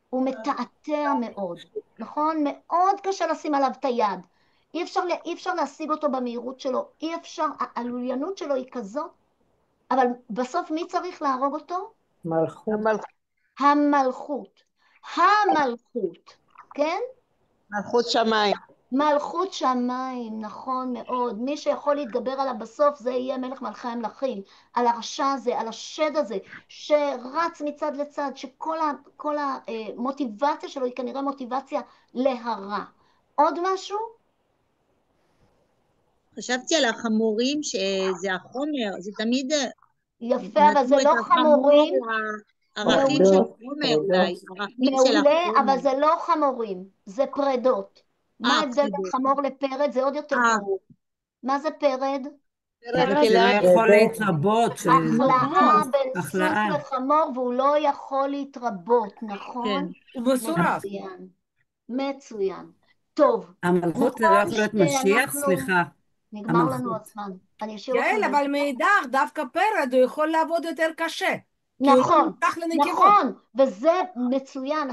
הוא מתעתע מאוד, נכון? מאוד קשה לשים עליו את היד. אי אפשר להשיג אותו במהירות שלו, אי אפשר, הלוליינות שלו היא כזאת, אבל בסוף מי צריך להרוג אותו? המלכות, כן? מלכות שמיים. מלכות שמיים, נכון מאוד. מי שיכול להתגבר עליו בסוף זה יהיה מלך מלכי המלכים, על הרשע הזה, על השד הזה, שרץ מצד לצד, שכל המוטיבציה שלו היא כנראה מוטיבציה להרע. עוד משהו? חשבתי על החמורים, שזה החומר, זה תמיד... יפה, אבל זה לא חמורים. ערכים של חומר אולי, ערכים של החומר. מעולה, אבל זה לא חמורים, זה פרדות. מה ההבדל בין חמור לפרד? זה עוד יותר ברור. מה זה פרד? פרד שלא יכול להתרבות. החלאה בין סוס לחמור, והוא לא יכול להתרבות, נכון? הוא מסורס. מצוין. טוב. המלכות זה לא יכול להיות משיח? סליחה. נגמר לנו הזמן. יעל, אבל מאידך, דווקא פרד הוא יכול לעבוד יותר קשה. נכון, וזה מצוין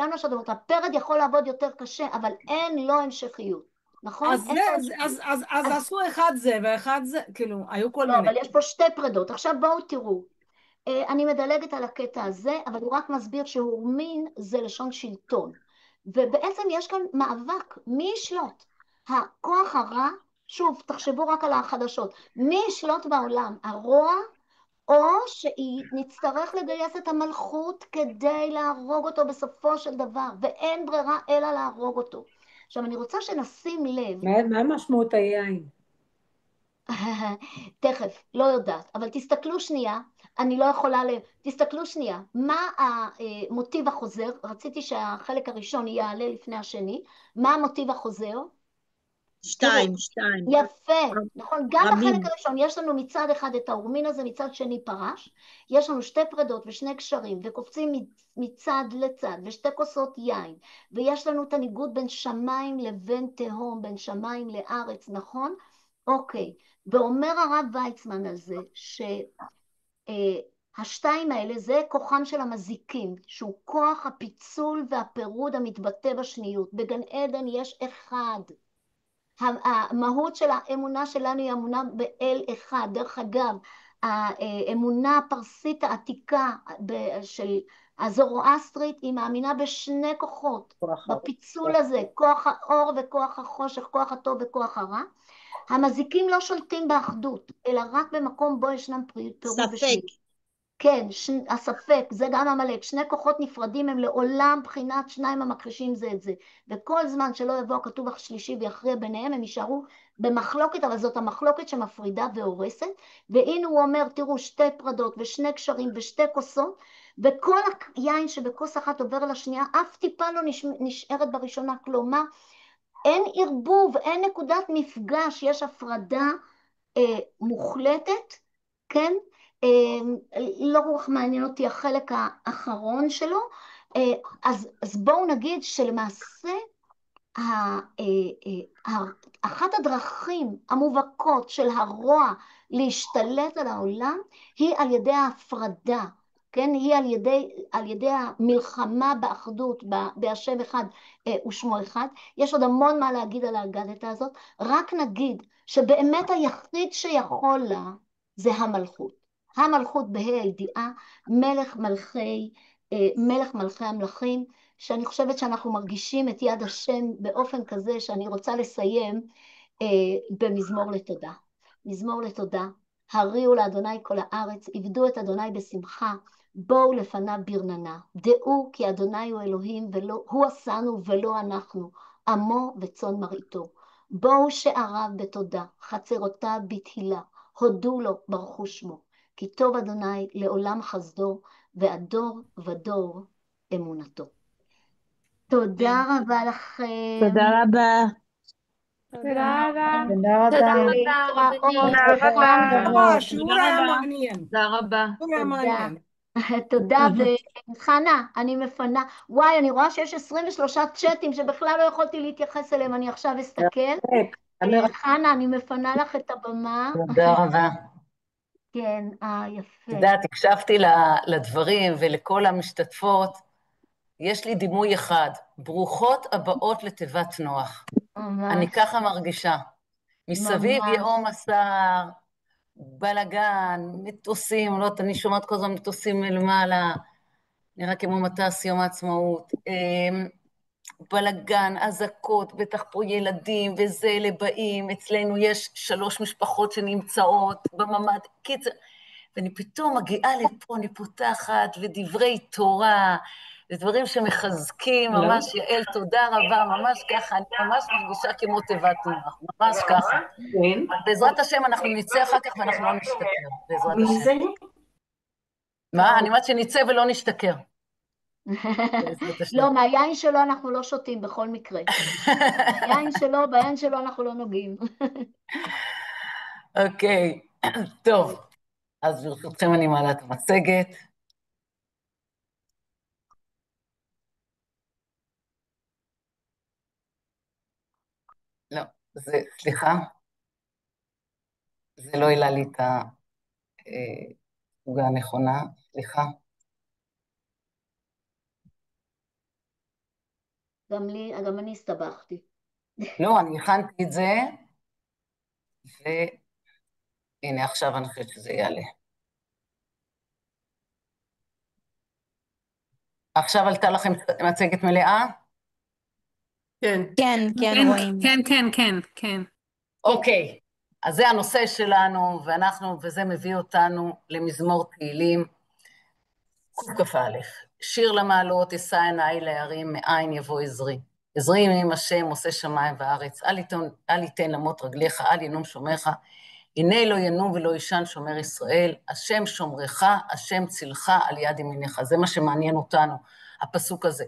מה שאת אומרת, הפרד יכול לעבוד יותר קשה, אבל אין לו המשכיות, נכון? אז עשו אחד זה ואחד זה, כאילו, היו כל מיני. לא, אבל יש פה שתי פרדות, עכשיו בואו תראו, אני מדלגת על הקטע הזה, אבל הוא רק מסביר שהורמין זה לשון שלטון, ובעצם יש כאן מאבק, מי ישלוט? הכוח הרע, שוב, תחשבו רק על החדשות, מי ישלוט בעולם? הרוע? או שנצטרך לגייס את המלכות כדי להרוג אותו בסופו של דבר, ואין ברירה אלא להרוג אותו. עכשיו, אני רוצה שנשים לב... מה משמעות היין? תכף, לא יודעת, אבל תסתכלו שנייה, אני לא יכולה תסתכלו שנייה, מה המוטיב החוזר? רציתי שהחלק הראשון יעלה לפני השני, מה המוטיב החוזר? 2. יפה, נכון, גם בחלק הראשון יש לנו מצד אחד את האורמין הזה, מצד שני פרש, יש לנו שתי פרדות ושני קשרים, וקופצים מצד לצד, ושתי כוסות יין, ויש לנו את הניגוד בין שמיים לבין תהום, בין שמיים לארץ, נכון? אוקיי, ואומר הרב ויצמן על זה, השתיים האלה זה כוחם של המזיקים, שהוא כוח הפיצול והפירוד המתבטא בשניות, בגן עדן יש אחד, המהות של האמונה שלנו היא אמונה באל אחד. דרך אגב, האמונה הפרסית העתיקה של הזורואסטרית היא מאמינה בשני כוחות, בפיצול הזה, כוח האור וכוח החושך, כוח הטוב וכוח הרע. המזיקים לא שולטים באחדות, אלא רק במקום בו ישנם פירוד ושניות. כן, הספק, זה גם עמלק, שני כוחות נפרדים הם לעולם בחינת שניים המכחישים זה את זה, וכל זמן שלא יבוא הכתוב השלישי ויכריע ביניהם, הם יישארו במחלוקת, אבל זאת המחלוקת שמפרידה והורסת, והנה הוא אומר, תראו, שתי פרדות ושני קשרים ושתי כוסות, וכל היין שבכוס אחת עובר לשנייה, אף טיפה לא נשארת בראשונה, כלומר, אין ערבוב, אין נקודת מפגש, יש הפרדה מוחלטת, כן? לא כל כך מעניין אותי החלק האחרון שלו, אז בואו נגיד שלמעשה אחת הדרכים המובהקות של הרוע להשתלט על העולם היא על ידי ההפרדה, כן? היא על ידי המלחמה באחדות, בהשם אחד ושמו אחד. יש עוד המון מה להגיד על האגדתא הזאת, רק נגיד שבאמת היחיד שיכול לה זה המלכות. המלכות בה"א הידיעה, מלך מלכי המלכים, שאני חושבת שאנחנו מרגישים את יד השם באופן כזה שאני רוצה לסיים במזמור לתודה. מזמור לתודה, הריעו לאדוני כל הארץ, עבדו את אדוני בשמחה, בואו לפניו ברננה, דעו כי אדוני הוא אלוהים, הוא עשנו ולא אנחנו, עמו וצאן מרעיתו. בואו שעריו בתודה, חצרותיו בתהילה, הודו לו ברכו שמו, כי טוב אדוני לעולם חסדו, והדור ודור אמונתו. תודה רבה לכם. תודה רבה. תודה רבה. תודה רבה. שיעור היה מעניין. תודה רבה. שיעור היה מעניין. תודה, וחנה, אני מפנה. וואי, אני רואה שיש 23 צ'אטים שבכלל לא יכולתי להתייחס אליהם, אני עכשיו אסתכל. חנה, אני מפנה לך את הבמה. תודה רבה. כן, יפה. יודעת, הקשבתי לדברים ולכל המשתתפות. יש לי דימוי אחד, ברוכות הבאות לתיבת נוח. ממש. אני ככה מרגישה. מסביב יהום הסער, בלגן, מטוסים, לא יודעת, אני שומעת כל הזמן מטוסים מלמעלה, נראה כמו מטס יום העצמאות, בלגן, אזעקות, בטח פה ילדים וזה, אלה באים, אצלנו יש 3 משפחות שנמצאות בממ"ד, קיצר, ואני פתאום מגיעה לפה, אני פותחת, ודברי תורה, ודברים שמחזקים, ממש יעל, תודה רבה, ממש ככה, אני ממש מרגישה כמו תיבת נוח, ממש ככה. בעזרת השם אנחנו נצא אחר כך ואנחנו לא נשתכר, בעזרת השם. מה? אני אומרת שנצא ולא נשתכר. לא, מהיין שלו אנחנו לא שותים בכל מקרה. ביין שלו אנחנו לא נוגעים. אוקיי, טוב. אז ברשותכם אני מעלה את המצגת. לא, סליחה. זה לא העלה לי את התפוגה הנכונה, סליחה. גם אני הסתבכתי. לא, אני הכנתי את זה, והנה עכשיו אני חושבת שזה יעלה. עכשיו עלתה לכם מצגת מלאה? כן. כן, כן, רואים. כן. אוקיי, אז זה הנושא שלנו, וזה מביא אותנו למזמור תהילים, קכ"א. שיר למעלות, אשא עיני להרים, מאין יבוא עזרי. עזרי עם השם, עושה שמיים וארץ, אל יתן למות רגליך, אל ינום שומרך, הנה לא ינום ולא ישן שומר ישראל, השם שומרך, השם צילך על יד ימיניך. זה מה שמעניין אותנו, הפסוק הזה.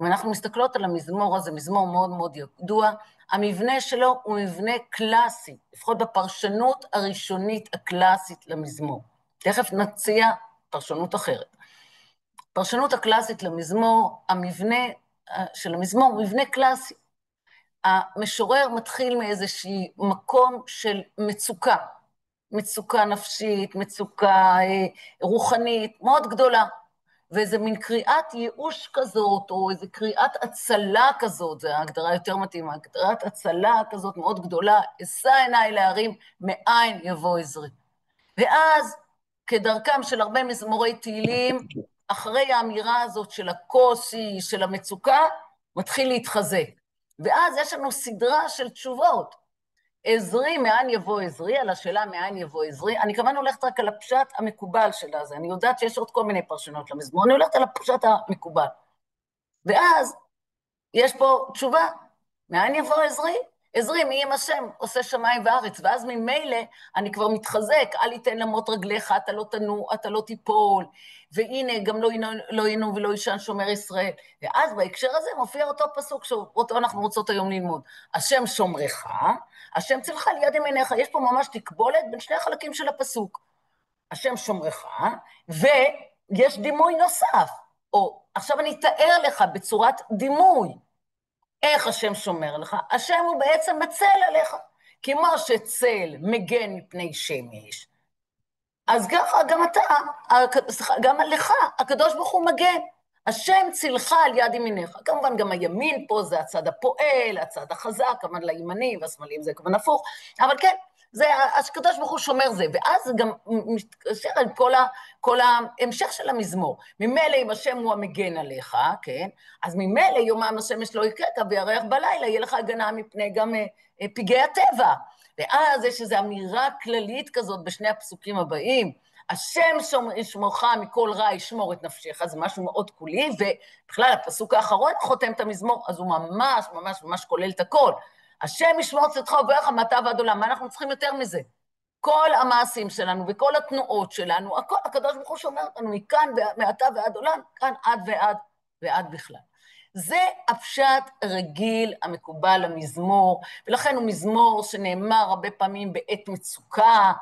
אם אנחנו מסתכלות על המזמור הזה, מזמור מאוד מאוד ידוע, המבנה שלו הוא מבנה קלאסי, לפחות בפרשנות הראשונית הקלאסית למזמור. תכף נציע פרשנות אחרת. פרשנות הקלאסית למזמור, המבנה של המזמור הוא מבנה קלאסי. המשורר מתחיל מאיזושהי מקום של מצוקה, מצוקה נפשית, מצוקה רוחנית, מאוד גדולה, ואיזו מין קריאת ייאוש כזאת, או איזו קריאת הצלה כזאת, זו ההגדרה יותר מתאימה, קריאת הצלה כזאת מאוד גדולה, אשא עיני להרים, מאין יבוא עזרי. ואז, כדרכם של הרבה מזמורי תהילים, אחרי האמירה הזאת של הקושי, של המצוקה, מתחיל להתחזק. ואז יש לנו סדרה של תשובות. עזרי, מאין יבוא עזרי, על השאלה מאין יבוא עזרי, אני כמובן הולכת רק על הפשט המקובל של הזה, אני יודעת שיש עוד כל מיני פרשנות למזמור, אני הולכת על הפשט המקובל. ואז יש פה תשובה, מאין יבוא עזרי? עזרי, מי עם השם, עושה שמיים וארץ, ואז ממילא אני כבר מתחזק, אל יתן למות רגליך, אתה לא תנוע, אתה לא תיפול, והנה גם לא יינו ולא יישן שומר ישראל. ואז בהקשר הזה מופיע אותו פסוק שאותו אנחנו רוצות היום ללמוד. השם שומרך, השם צלך על יד ימיניך, יש פה ממש תקבולת בין שני החלקים של הפסוק. השם שומרך, ויש דימוי נוסף, או עכשיו אני אתאר לך בצורת דימוי, איך השם שומר לך? השם הוא בעצם מצל עליך, כמו שצל מגן מפני שמש, אז ככה גם אתה, גם עליך, הקדוש ברוך הוא מגן, השם צילך על יד ימיניך, כמובן גם הימין פה זה הצד הפועל, הצד החזק, כמובן לימני והשמאלים זה כמובן הפוך, אבל כן, זה הקדוש ברוך הוא שומר זה, ואז זה גם מתקשר על כל ההמשך של המזמור, ממילא אם השם הוא המגן עליך, כן, אז ממילא יומם השמש לא יקרק וירח בלילה, יהיה לך הגנה מפני גם פגעי הטבע, ואז יש איזו אמירה כללית כזאת בשני הפסוקים הבאים, השם ישמורך מכל רע ישמור את נפשך, זה משהו מאוד כולי, ובכלל הפסוק האחרון חותם את המזמור, אז הוא ממש ממש ממש כולל את הכל, השם ישמור צאתך ובואך מעתה ועד עולם, מה אנחנו צריכים יותר מזה? כל המעשים שלנו וכל התנועות שלנו, הכל, הקדוש ברוך הוא שומר אותנו מכאן מעתה ועד עולם, כאן עד ועד בכלל. זה הפשט רגיל המקובל למזמור, ולכן הוא מזמור שנאמר הרבה פעמים בעת מצוקה,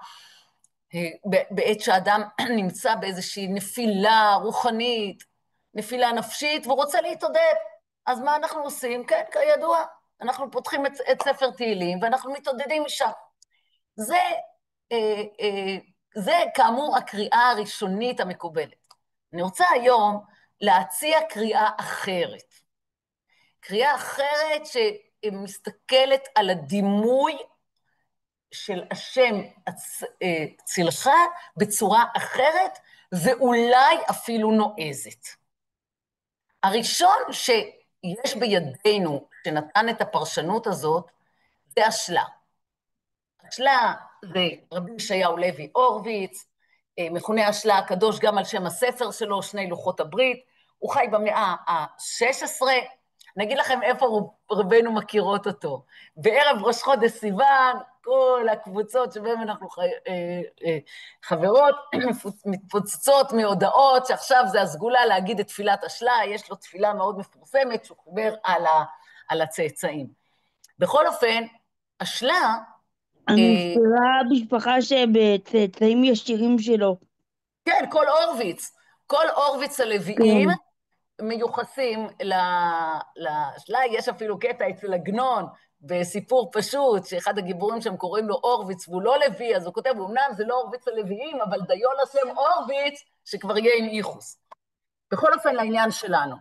בעת שאדם נמצא באיזושהי נפילה רוחנית, נפילה נפשית, והוא רוצה להתעודד. אז מה אנחנו עושים? כן, כידוע, אנחנו פותחים את ספר תהילים, ואנחנו מתעודדים משם. זה כאמור הקריאה הראשונית המקובלת. אני רוצה היום להציע קריאה אחרת. קריאה אחרת שמסתכלת על הדימוי של השם צילך בצורה אחרת, ואולי אפילו נועזת. הראשון שיש בידינו, שנתן את הפרשנות הזאת, זה השלה. השלה זה רבי ישעיהו לוי הורוביץ, מכונה השלה הקדוש גם על שם הספר שלו, שני לוחות הברית, הוא חי במאה ה-16, אני אגיד לכם איפה רבנו מכירות אותו. בערב ראש חודש סיוון, כל הקבוצות שבהן אנחנו חברות, מתפוצצות מהודעות, שעכשיו זה הסגולה להגיד את תפילת השלה, יש לו תפילה מאוד מפורסמת, שהוא חובר על הצאצאים. בכל אופן, השלה... אני מזכירה משפחה שבצאצאים ישירים שלו. כן, כל הורוביץ הלוויים, מיוחסים לשלה, יש אפילו קטע אצל עגנון, בסיפור פשוט, שאחד הגיבורים שם קוראים לו הורוביץ, והוא לא לוי, אז הוא כותב, אמנם זה לא הורוביץ הלוויים, אבל דיו לשם הורוביץ, שכבר יהיה עם ייחוס. בכל אופן לעניין שלנו.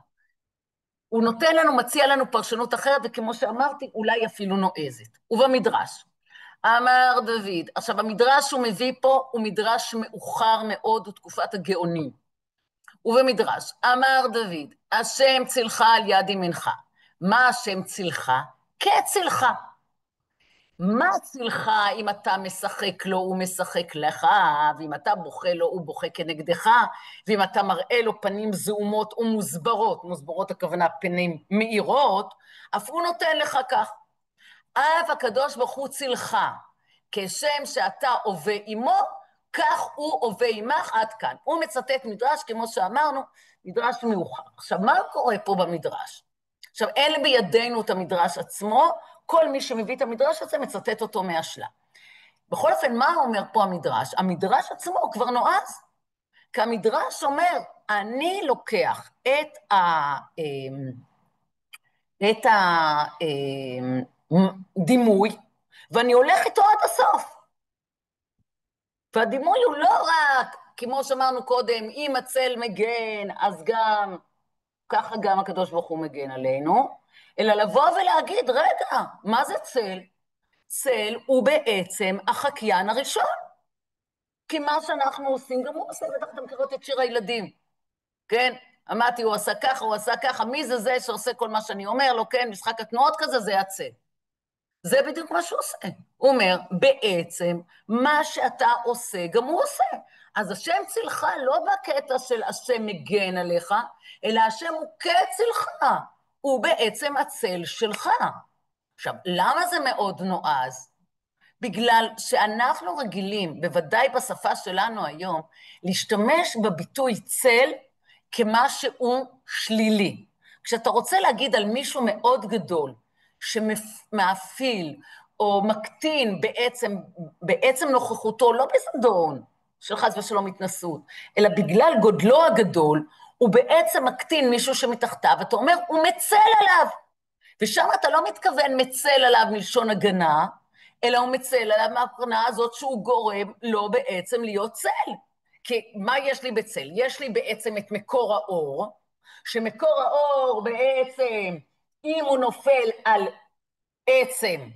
הוא נותן לנו, מציע לנו פרשנות אחרת, וכמו שאמרתי, אולי אפילו נועזת. ובמדרש, אמר דוד, עכשיו המדרש הוא מביא פה, הוא מדרש מאוחר מאוד, הוא תקופת הגאונים. ובמדרש, אמר דוד, השם צילך על יד ימינך. מה השם צילך? כצילך. מה צילך אם אתה משחק לו, הוא משחק לך, ואם אתה בוכה לו, הוא בוכה כנגדך, ואם אתה מראה לו פנים זעומות ומוסברות, מוסברות הכוונה פנים מאירות, אף הוא נותן לך כך. אף הקדוש ברוך הוא צילך, כשם שאתה עובה עמו, כך הוא עובה עמך עד כאן. הוא מצטט מדרש, כמו שאמרנו, מדרש מאוחר. עכשיו, מה קורה פה במדרש? עכשיו, אין בידינו את המדרש עצמו, כל מי שמביא את המדרש הזה מצטט אותו מהשלה. בכל אופן, מה אומר פה המדרש? המדרש עצמו הוא כבר נועז, כי המדרש אומר, אני לוקח את הדימוי, ואני הולך איתו עד הסוף. והדימוי הוא לא רק, כמו שאמרנו קודם, אם הצל מגן, אז גם, ככה גם הקדוש ברוך הוא מגן עלינו, אלא לבוא ולהגיד, רגע, מה זה צל? צל הוא בעצם החקיין הראשון. כי מה שאנחנו עושים, גם הוא עושה, בטח אתם מכירות את שיר הילדים, כן? אמרתי, הוא עשה ככה, הוא עשה ככה, מי זה שעושה כל מה שאני אומר לו, כן? משחק התנועות כזה, זה הצל. זה בדיוק מה שהוא עושה. הוא אומר, בעצם, מה שאתה עושה, גם הוא עושה. אז השם צילך לא בקטע של השם מגן עליך, אלא השם הוא כצילך. הוא בעצם הצל שלך. עכשיו, למה זה מאוד נועז? בגלל שאנחנו רגילים, בוודאי בשפה שלנו היום, להשתמש בביטוי צל כמשהו שלילי. כשאתה רוצה להגיד על מישהו מאוד גדול, שמאפיל או מקטין בעצם נוכחותו, לא בזדון של חס ושלום התנסות, אלא בגלל גודלו הגדול, הוא בעצם מקטין מישהו שמתחתיו, ואתה אומר, הוא מצל עליו. ושם אתה לא מתכוון מצל עליו מלשון הגנה, אלא הוא מצל עליו מהקרנה הזאת שהוא גורם לא בעצם להיות צל. כי מה יש לי בצל? יש לי בעצם את מקור האור, שמקור האור בעצם, אם הוא נופל על עצם,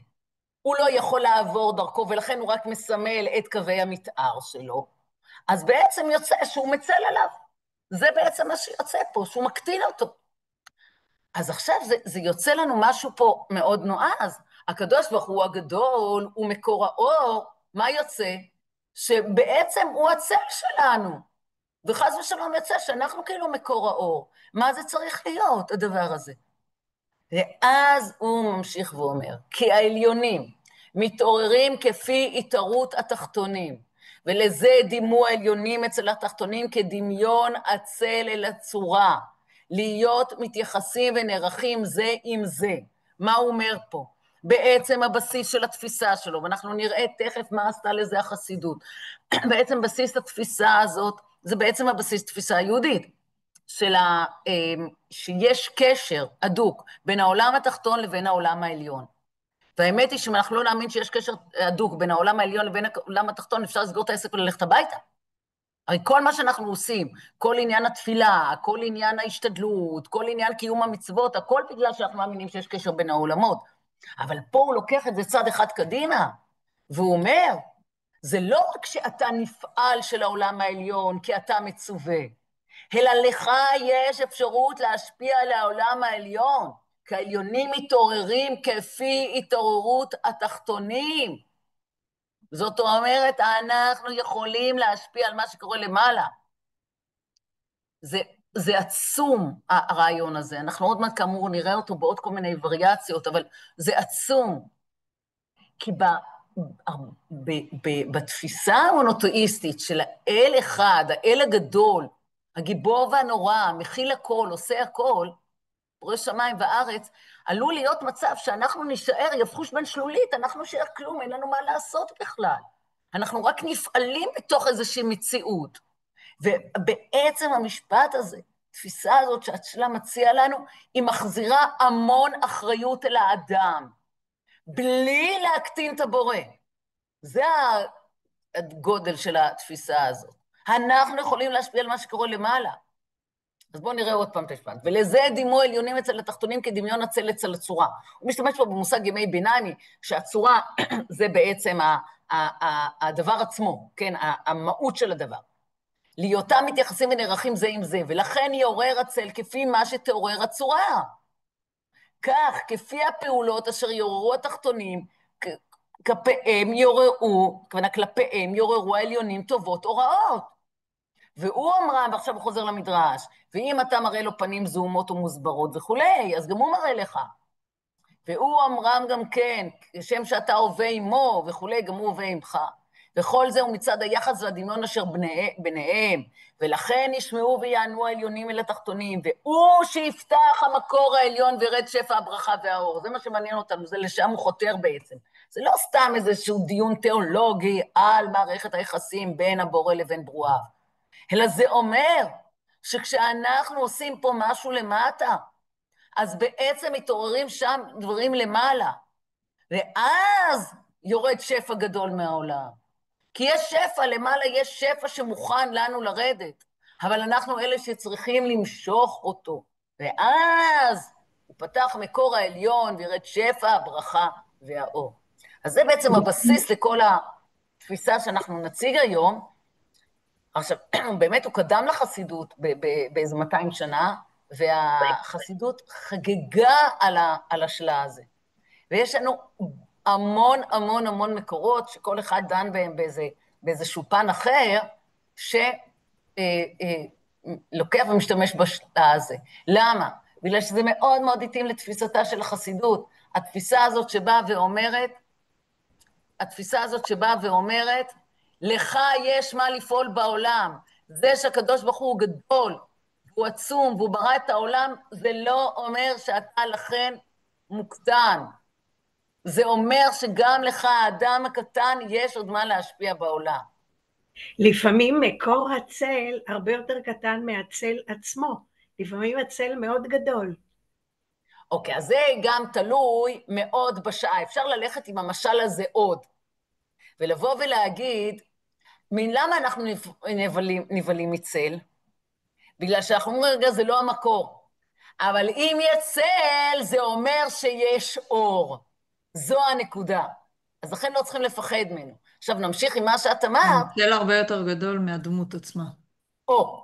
הוא לא יכול לעבור דרכו, ולכן הוא רק מסמל את קווי המתאר שלו. אז בעצם יוצא שהוא מצל עליו. זה בעצם מה שיוצא פה, שהוא מקטין אותו. אז עכשיו זה יוצא לנו משהו פה מאוד נועז. הקדוש ברוך הוא הגדול, הוא מקור האור, מה יוצא? שבעצם הוא הצל שלנו. וחס ושלום יוצא שאנחנו כאילו מקור האור. מה זה צריך להיות, הדבר הזה? ואז הוא ממשיך ואומר, כי העליונים מתעוררים כפי התערות התחתונים, ולזה דימו העליונים אצל התחתונים כדמיון עצל אל הצורה, להיות מתייחסים ונערכים זה עם זה. מה הוא אומר פה? בעצם הבסיס של התפיסה שלו, ואנחנו נראה תכף מה עשתה לזה החסידות. בעצם בסיס התפיסה הזאת, זה בעצם הבסיס תפיסה יהודית, שיש קשר הדוק בין העולם התחתון לבין העולם העליון. והאמת היא שאם אנחנו לא נאמין שיש קשר הדוק בין העולם העליון לבין העולם התחתון, אפשר לסגור את העסק וללכת הביתה. הרי כל מה שאנחנו עושים, כל עניין התפילה, כל עניין ההשתדלות, כל עניין קיום המצוות, הכל בגלל שאנחנו מאמינים שיש קשר בין העולמות. אבל פה הוא לוקח את זה צד אחד קדימה, והוא אומר, זה לא רק שאתה נפעל של העולם העליון, כי אתה מצווה, אלא לך יש אפשרות להשפיע על העולם העליון, כי העליונים מתעוררים כפי התעוררות התחתונים. זאת אומרת, אנחנו יכולים להשפיע על מה שקורה למעלה. זה עצום, הרעיון הזה. אנחנו עוד מעט כאמור נראה אותו בעוד כל מיני וריאציות, אבל זה עצום. כי בתפיסה המונותאיסטית של האל אחד, האל הגדול, הגיבור והנורא, מכיל הכל, עושה הכל, בורא שמיים וארץ, עלול להיות מצב שאנחנו נשאר יבחוש בן שלולית, אנחנו נשאר כלום, אין לנו מה לעשות בכלל. אנחנו רק נפעלים בתוך איזושהי מציאות. ובעצם המשפט הזה, התפיסה הזאת שהשלה מציע לנו, היא מחזירה המון אחריות אל האדם, בלי להקטין את הבורא. זה הגודל של התפיסה הזאת. אנחנו יכולים להשפיע על מה שקורה למעלה. אז בואו נראה עוד פעם את המשפט. ולזה דימו עליונים אצל התחתונים כדמיון הצל אצל הצורה. הוא משתמש פה במושג ימי ביניים, שהצורה זה בעצם הדבר עצמו, כן, המהות של הדבר. להיותם מתייחסים ונערכים זה עם זה, ולכן יעורר הצל כפי מה שתעורר הצורה. כך, כפי הפעולות אשר יעוררו התחתונים, כלפיהם יעוררו העליונים טובות או רעות. והוא אמרה, ועכשיו הוא חוזר למדרש, ואם אתה מראה לו פנים זעומות ומוסברות וכולי, אז גם הוא מראה לך. והוא אמרם גם כן, כשם שאתה הווה עמו וכולי, גם הוא הווה עמך. וכל זה הוא מצד היחס והדמיון אשר ביניהם, ולכן ישמעו ויענו העליונים אל התחתונים, והוא שיפתח המקור העליון וירד שפע הברכה והאור. זה מה שמעניין אותנו, זה לשם הוא חותר בעצם. זה לא סתם איזשהו דיון תיאולוגי על מערכת היחסים בין הבורא לבין ברואיו, אלא זה אומר שכשאנחנו עושים פה משהו למטה, אז בעצם מתעוררים שם דברים למעלה, ואז יורד שפע גדול מהעולם. כי יש שפע, למעלה יש שפע שמוכן לנו לרדת, אבל אנחנו אלה שצריכים למשוך אותו, ואז הוא פתח מקור העליון וירד שפע, הברכה והאור. אז זה בעצם הבסיס לכל התפיסה שאנחנו נציג היום. עכשיו, באמת הוא קדם לחסידות באיזה 200 שנה, והחסידות חגגה על השלה הזה. ויש לנו המון המון המון מקורות, שכל אחד דן בהם באיזשהו פן אחר, שלוקח ומשתמש בשיטה הזה. למה? בגלל שזה מאוד מאוד התאים לתפיסתה של החסידות. התפיסה הזאת שבאה ואומרת, לך יש מה לפעול בעולם. זה שהקדוש ברוך הוא גדול, הוא עצום, והוא ברא את העולם, זה לא אומר שאתה לכן מוקטן. זה אומר שגם לך, האדם הקטן, יש עוד מה להשפיע בעולם. לפעמים מקור הצל הרבה יותר קטן מהצל עצמו. לפעמים הצל מאוד גדול. אוקיי, אז זה גם תלוי מאוד בשעה. אפשר ללכת עם המשל הזה עוד. ולבוא ולהגיד, למה אנחנו נבלים מצל? בגלל שאנחנו אומרים, רגע, זה לא המקור. אבל אם יש צל, זה אומר שיש אור. זו הנקודה. אז לכן לא צריכים לפחד ממנו. עכשיו נמשיך עם מה שאת אמרת. צל הרבה יותר גדול מהדמות עצמה.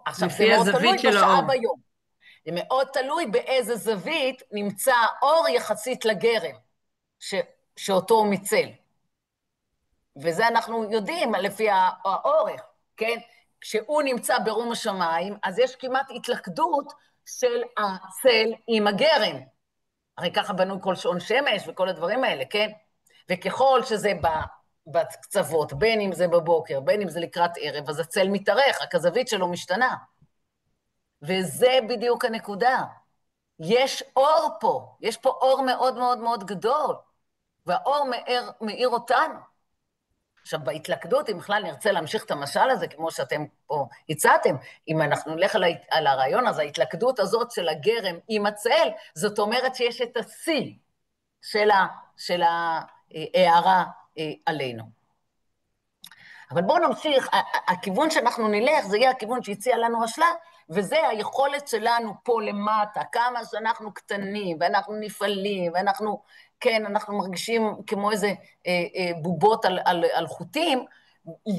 עכשיו זה מאוד תלוי בשעה ביום. זה מאוד תלוי באיזה זווית נמצא אור יחסית לגרם, שאותו הוא מצל. וזה אנחנו יודעים לפי האורך, כן? כשהוא נמצא ברום השמיים, אז יש כמעט התלכדות של הצל עם הגרם. הרי ככה בנו כל שעון שמש וכל הדברים האלה, כן? וככל שזה בקצוות, בין אם זה בבוקר, בין אם זה לקראת ערב, אז הצל מתארך, רק הזווית שלו משתנה. וזה בדיוק הנקודה. יש אור פה, יש פה אור מאוד מאוד מאוד גדול, והאור מאיר אותנו. עכשיו, בהתלכדות, אם בכלל נרצה להמשיך את המשל הזה, כמו שאתם פה הצעתם, אם אנחנו נלך על הרעיון, אז ההתלכדות הזאת של הגרם עם הצל, זאת אומרת שיש את השיא של ההערה עלינו. אבל בואו נמשיך, הכיוון שאנחנו נלך, זה יהיה הכיוון שהציע לנו השלה, וזה היכולת שלנו פה למטה, כמה שאנחנו קטנים, ואנחנו נפעלים, ואנחנו, כן, אנחנו מרגישים כמו איזה בובות על חוטים,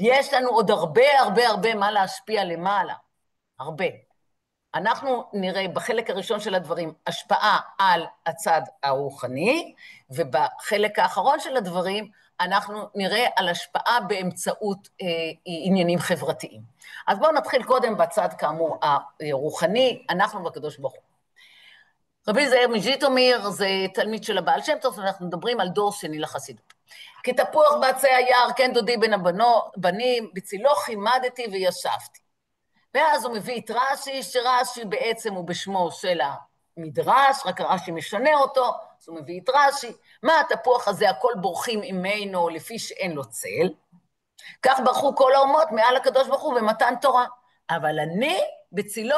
יש לנו עוד הרבה הרבה הרבה מה להשפיע למעלה, הרבה. אנחנו נראה בחלק הראשון של הדברים השפעה על הצד הרוחני, ובחלק האחרון של הדברים אנחנו נראה על השפעה באמצעות עניינים חברתיים. אז בואו נתחיל קודם בצד כאמור הרוחני, אנחנו בקדוש ברוך הוא. רבי זאב מז'יטומיר זה תלמיד של הבעל שם טוב, ואנחנו מדברים על דור שני לחסידות. כתפוח בעצי היער, כן דודי בין הבנים, בצילו חימדתי וישבתי. ואז הוא מביא את רש"י, שרש"י בעצם הוא בשמו של המדרש, רק רש"י משנה אותו, אז הוא מביא את רש"י, מה התפוח הזה, הכל בורחים ממנו לפי שאין לו צל, כך ברחו כל האומות מעל הקדוש ברוך הוא במתן תורה, אבל אני בצילו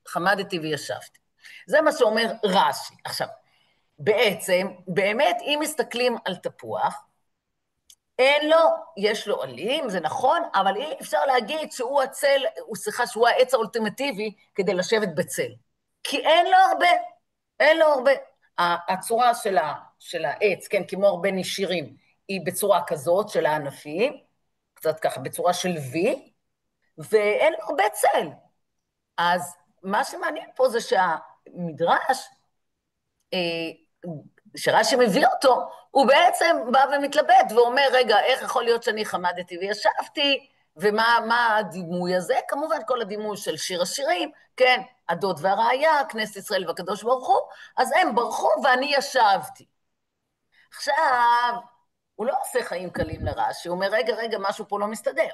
חמדתי וישבתי. זה מה שאומר רש"י. עכשיו, בעצם, באמת, אם מסתכלים על תפוח, אין לו, יש לו עלים, זה נכון, אבל אי אפשר להגיד שהוא הצל, שהוא העץ האולטימטיבי כדי לשבת בצל. כי אין לו הרבה, אין לו הרבה. הצורה של העץ, כן, כמו הרבה נשירים, היא בצורה כזאת של הענפים, קצת ככה, בצורה של וי, ואין לו הרבה צל. אז מה שמעניין פה זה שהמדרש, שרש"י מביא אותו, הוא בעצם בא ומתלבט ואומר, רגע, איך יכול להיות שאני חמדתי וישבתי, ומה הדימוי הזה? כמובן כל הדימוי של שיר השירים, כן, הדוד והראיה, כנסת ישראל והקדוש ברוך הוא, אז הם ברחו ואני ישבתי. עכשיו, הוא לא עושה חיים קלים לרש"י, הוא אומר, רגע, משהו פה לא מסתדר.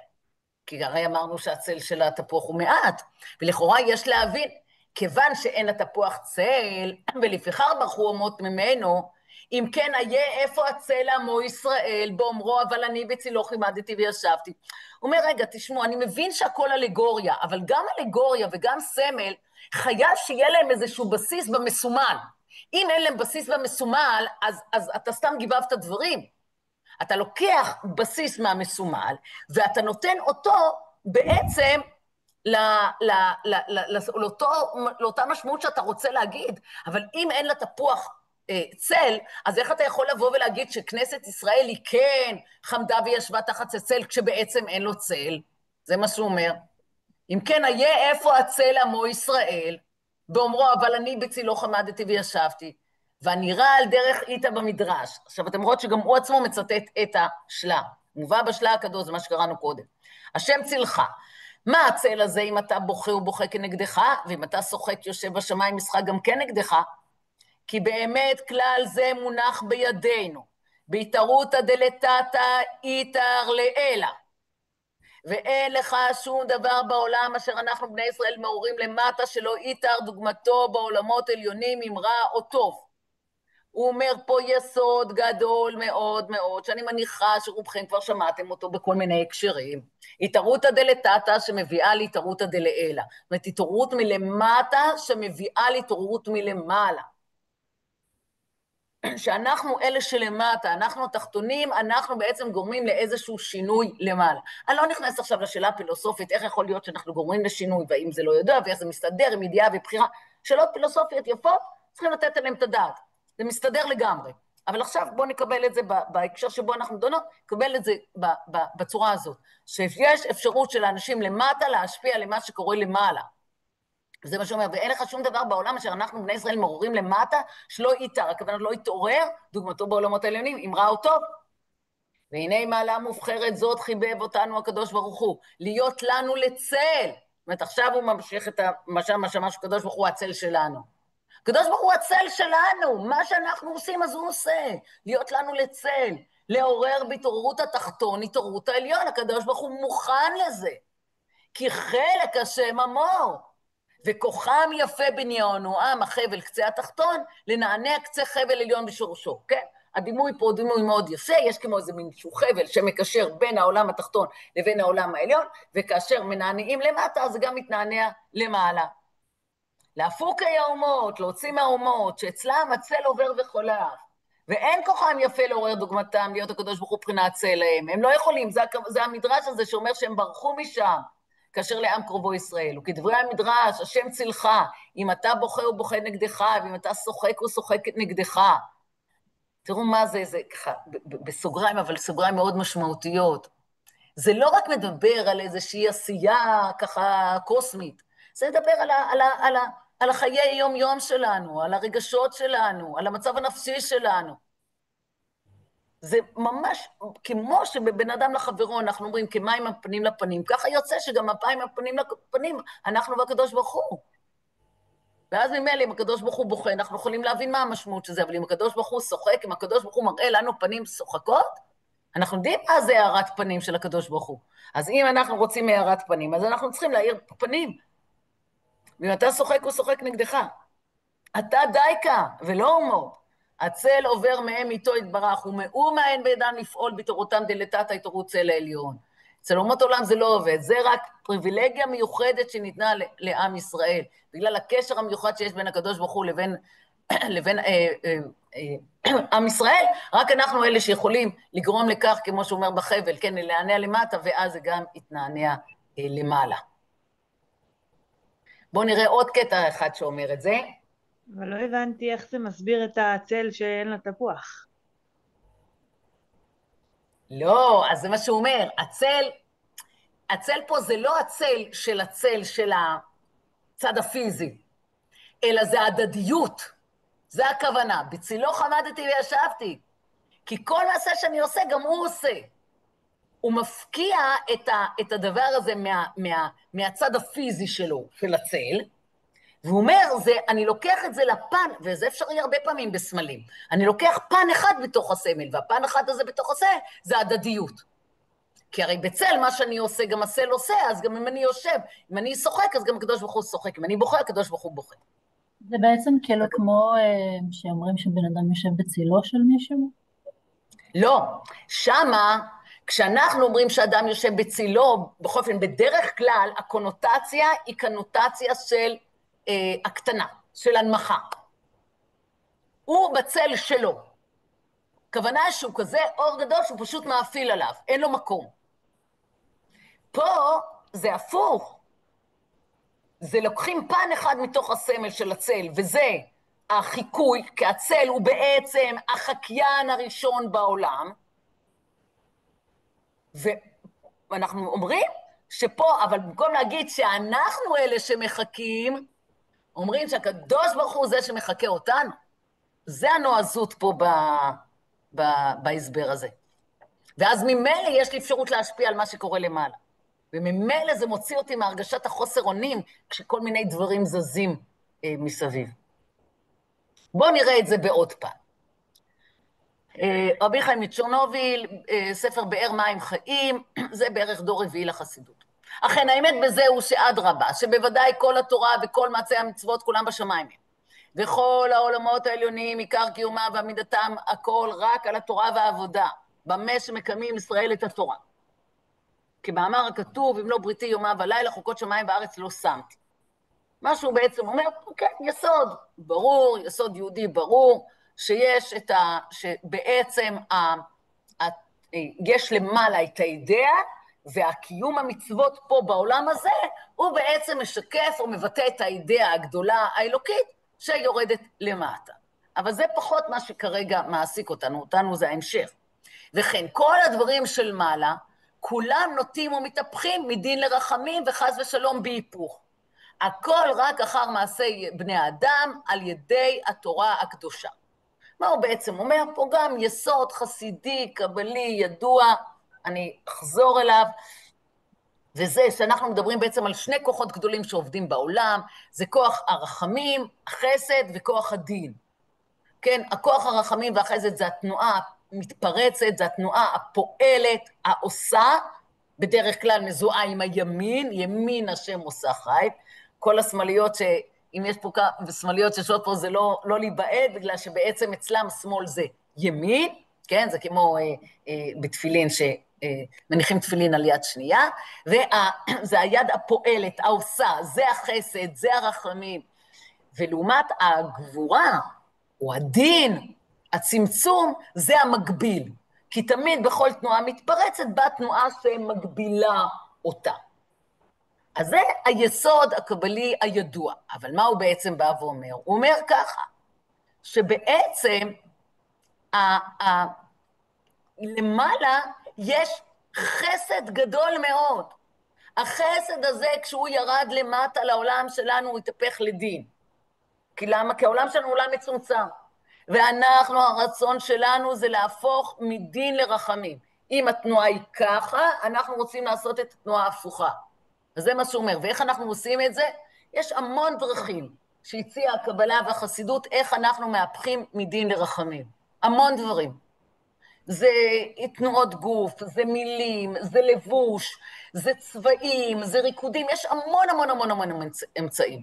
כי הרי אמרנו שהצל של התפוח הוא מעט, ולכאורה יש להבין, כיוון שאין התפוח צל, ולפיכך ברחו אומות ממנו, אם כן היה איפה הצל לעמו ישראל, באומרו, אבל אני בצילו חימדתי וישבתי. הוא אומר, רגע, תשמעו, אני מבין שהכל אלגוריה, אבל גם אלגוריה וגם סמל, חייב שיהיה להם איזשהו בסיס במסומל. אם אין להם בסיס במסומל, אז אתה סתם גיבבת דברים. אתה לוקח בסיס מהמסומל, ואתה נותן אותו בעצם לאותה משמעות שאתה רוצה להגיד, אבל אם אין לתפוח צל, אז איך אתה יכול לבוא ולהגיד שכנסת ישראל היא כן חמדה וישבה תחת צל, כשבעצם אין לו צל? זה מה שהוא אומר. אם כן, היה איפה הצל עמו ישראל, באומרו, אבל אני בצילו חמדתי וישבתי. והנראה על דרך איתה במדרש. עכשיו, אתם רואות שגם הוא עצמו מצטט את השלה. מובא בשלה הקדוש, זה מה שקראנו קודם. השם צילך. מה הצל הזה אם אתה בוכה ובוכה כנגדך, ואם אתה שוחק יושב בשמיים משחק גם כנגדך? כי באמת כלל זה מונח בידינו, בהתערותא דלתתא איתר לאלה. ואין לך שום דבר בעולם אשר אנחנו בני ישראל מעורים למטה שלא איתר דוגמתו בעולמות עליונים אם רע או טוב. הוא אומר פה יסוד גדול מאוד מאוד, שאני מניחה שרובכם כבר שמעתם אותו בכל מיני הקשרים. התערותא דלתתא שמביאה להתערותא דלעילא. זאת אומרת, התעוררות מלמטה שמביאה להתעוררות מלמעלה. שאנחנו אלה שלמטה, אנחנו התחתונים, אנחנו בעצם גורמים לאיזשהו שינוי למעלה. אני לא נכנס עכשיו לשאלה הפילוסופית, איך יכול להיות שאנחנו גורמים לשינוי, והאם זה לא יודע, ואיך זה מסתדר עם ידיעה ובחירה. שאלות פילוסופיות יפות, צריכים לתת עליהן את הדעת. זה מסתדר לגמרי. אבל עכשיו בואו נקבל את זה בהקשר שבו אנחנו דונות, נקבל את זה בצורה הזאת, שיש אפשרות של האנשים למטה להשפיע למה שקורה למעלה. וזה מה שאומר, ואין לך שום דבר בעולם אשר אנחנו בני ישראל מעוררים למטה, שלא יתער, הכוונה לא יתעורר, דוגמתו בעולמות העליונים, אם רע או טוב. והנה מעלה מובחרת זאת חיבב אותנו הקדוש ברוך הוא, להיות לנו לצל. זאת אומרת, עכשיו הוא ממשיך את מה שקדוש ברוך הוא הצל שלנו. הקדוש ברוך הוא הצל שלנו, מה שאנחנו עושים אז הוא עושה, להיות לנו לצל, לעורר בהתעוררות התחתון, התעוררות העליון, הקדוש ברוך הוא מוכן לזה, כי חלק השם אמור, וכוחם יפה בניונו, החבל קצה התחתון, לנענע קצה חבל עליון בשורשו, כן? הדימוי פה הוא דימוי מאוד יפה, יש כמו איזה מין חבל שמקשר בין העולם התחתון לבין העולם העליון, וכאשר מנענעים למטה, אז זה גם מתנענע למעלה. להפוק האומות, להוציא מהאומות, שאצלם הצל עובר וחולף, ואין כוחם יפה לעורר דוגמתם, להיות הקדוש ברוך הוא בחינת צל להם. הם לא יכולים, זה המדרש הזה שאומר שהם ברחו משם, כאשר לעם קרובו ישראל. וכדברי המדרש, השם צילך, אם אתה בוכה הוא בוכה נגדך, ואם אתה שוחק הוא שוחק נגדך. תראו מה זה ככה, בסוגריים, אבל סוגריים מאוד משמעותיות. זה לא רק מדבר על איזושהי עשייה ככה קוסמית, זה מדבר על החיי היום-יום שלנו, על הרגשות שלנו, על המצב הנפשי שלנו. זה ממש כמו שבבן אדם לחברו אנחנו אומרים כמים הפנים לפנים, ככה יוצא שגם המים הפנים לפנים אנחנו והקדוש ברוך הוא. ואז ממילא אם הקדוש ברוך הוא בוכה, אנחנו יכולים להבין מה המשמעות של זה, אבל אם הקדוש ברוך הוא שוחק, אם הקדוש ברוך הוא מראה לנו פנים שוחקות, אנחנו יודעים מה זה הארת פנים של הקדוש ברוך הוא. אז אם אנחנו רוצים הארת פנים, אז אנחנו צריכים להאיר פנים. ואם אתה שוחק, הוא שוחק נגדך. אתה דייקה, ולא הומו. הצל עובר מהם איתו יתברך, ומאום ההן בידן לפעול בתורותם דלתתא התעוררות צל העליון. אצל אומות עולם זה לא עובד, זה רק פריבילגיה מיוחדת שניתנה לעם ישראל, בגלל הקשר המיוחד שיש בין הקדוש ברוך הוא לבין עם ישראל, רק אנחנו אלה שיכולים לגרום לכך, כמו שהוא אומר בחבל, כן, להנע למטה, ואז זה גם יתנענע למעלה. בואו נראה עוד קטע אחד שאומר את זה. אבל לא הבנתי איך זה מסביר את הצל שאין לה תפוח. לא, אז זה מה שהוא אומר, הצל פה זה לא הצל של הצד הפיזי, אלא זה הדדיות, זה הכוונה, בצילו חמדתי וישבתי, כי כל מעשה שאני עושה גם הוא עושה. הוא מפקיע את הדבר הזה מהצד הפיזי שלו, של הצל, והוא אומר, אני לוקח את זה לפן, וזה אפשרי הרבה פעמים בסמלים, אני לוקח פן אחד בתוך הסמל, והפן אחד הזה בתוך הסמל, זה הדדיות. כי הרי בצל מה שאני עושה, גם הסל עושה, אז גם אם אני יושב, אם אני שוחק, אז גם הקדוש ברוך הוא שוחק, אם אני בוכה, הקדוש ברוך הוא בוכה. זה בעצם כאילו כמו שאומרים שבן אדם יושב בצילו של מישהו? לא, שמה, כשאנחנו אומרים שאדם יושב בצילו, בכל אופן, בדרך כלל, הקונוטציה היא קונוטציה של הקטנה, של הנמכה. הוא בצל שלו. הכוונה שהוא כזה אור גדול שהוא פשוט מאפיל עליו, אין לו מקום. פה זה הפוך. זה לוקחים פן אחד מתוך הסמל של הצל, וזה החיקוי, כי הצל הוא בעצם החקיין הראשון בעולם, ואנחנו אומרים שפה, אבל במקום להגיד שאנחנו אלה שמחכים, אומרים שהקדוש ברוך הוא זה שמחכה אותנו. זה הנועזות פה בהסבר הזה. ואז ממילא יש לי אפשרות להשפיע על מה שקורה למעלה. וממילא זה מוציא אותי מהרגשת החוסר אונים, כשכל מיני דברים זזים מסביב. בואו נראה את זה בעוד פעם. רבי חיים מצ'רנוביל, ספר באר מים חיים, זה בערך דור רביעי לחסידות. אכן, האמת בזה הוא שאדרבה, שבוודאי כל התורה וכל מעשי המצוות כולם בשמיים. וכל העולמות העליונים, עיקר קיומם ועמידתם, הכל רק על התורה והעבודה, במה שמקיימים ישראל את התורה. כמאמר הכתוב, אם לא בריתי יומם ולילה, חוקות שמיים וארץ לא שמתי. מה שהוא בעצם אומר, כן, יסוד ברור, יסוד יהודי ברור, שיש שבעצם יש למעלה את הידיעה, והקיום המצוות פה בעולם הזה, הוא בעצם משקף או מבטא את הידיעה הגדולה האלוקית, שיורדת למטה. אבל זה פחות מה שכרגע מעסיק אותנו זה ההמשך. וכן, כל הדברים של מעלה, כולם נוטים ומתהפכים מדין לרחמים וחס ושלום בהיפוך. הכל רק אחר מעשי בני האדם על ידי התורה הקדושה. מה הוא בעצם אומר פה? גם יסוד חסידי, קבלי, ידוע, אני אחזור אליו, וזה שאנחנו מדברים בעצם על שני כוחות גדולים שעובדים בעולם, זה כוח הרחמים, החסד וכוח הדין. כן, הכוח הרחמים והחסד זה התנועה המתפרצת, זה התנועה הפועלת, העושה, בדרך כלל מזוהה עם הימין, ימין השם עושה חי, כל השמאליות אם יש פה שמאליות ששוות פה זה לא להיבעט, בגלל שבעצם אצלם שמאל זה ימין, כן, זה כמו בתפילין שמניחים תפילין על יד שנייה, וזה היד הפועלת, העושה, זה החסד, זה הרחמים, ולעומת הגבורה, או הדין, הצמצום, זה המקביל, כי תמיד בכל תנועה מתפרצת, באה תנועה שמגבילה אותה. אז זה היסוד הקבלי הידוע, אבל מה הוא בעצם בא ואומר? הוא אומר ככה, שבעצם למעלה יש חסד גדול מאוד. החסד הזה כשהוא ירד למטה לעולם שלנו הוא התהפך לדין. כי למה? כי העולם שלנו הוא עולם מצומצם. ואנחנו, הרצון שלנו זה להפוך מדין לרחמים. אם התנועה היא ככה, אנחנו רוצים לעשות את התנועה ההפוכה. וזה מה שהוא אומר. ואיך אנחנו עושים את זה? יש המון דרכים שהציעה הקבלה והחסידות, איך אנחנו מהפכים מדין לרחמים. המון דברים. זה תנועות גוף, זה מילים, זה לבוש, זה צבעים, זה ריקודים, יש המון המון המון המון אמצעים.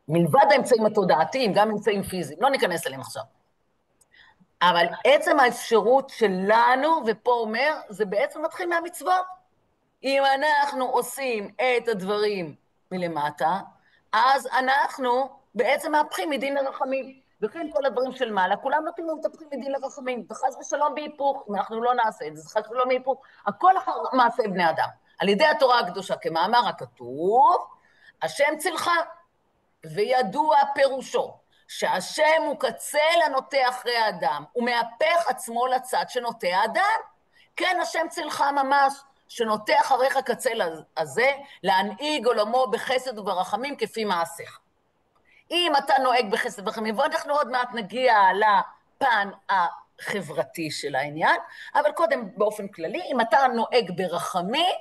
מלבד האמצעים התודעתיים, גם אמצעים פיזיים, לא ניכנס אליהם עכשיו. אבל עצם האפשרות שלנו, ופה אומר, זה בעצם מתחיל מהמצוות. אם אנחנו עושים את הדברים מלמטה, אז אנחנו בעצם מהפכים מדין לרחמים. וכן כל הדברים של מעלה, כולם נותנים ומתהפכים מדין לרחמים, וחס ושלום בהיפוך, אנחנו לא נעשה את זה, חס ושלום בהיפוך, הכל אחר מעשה בני אדם. על ידי התורה הקדושה, כמאמר הכתוב, השם צלך, וידוע פירושו, שהשם הוא קצה לנוטה אחרי האדם, הוא מהפך עצמו לצד שנוטה האדם. כן, השם צלך ממש, שנוטה אחריך קצה הזה, להנהיג עולמו בחסד וברחמים כפי מעשיך. אם אתה נוהג בחסד וברחמים, ואנחנו עוד מעט נגיע לפן החברתי של העניין, אבל קודם באופן כללי, אם אתה נוהג ברחמים,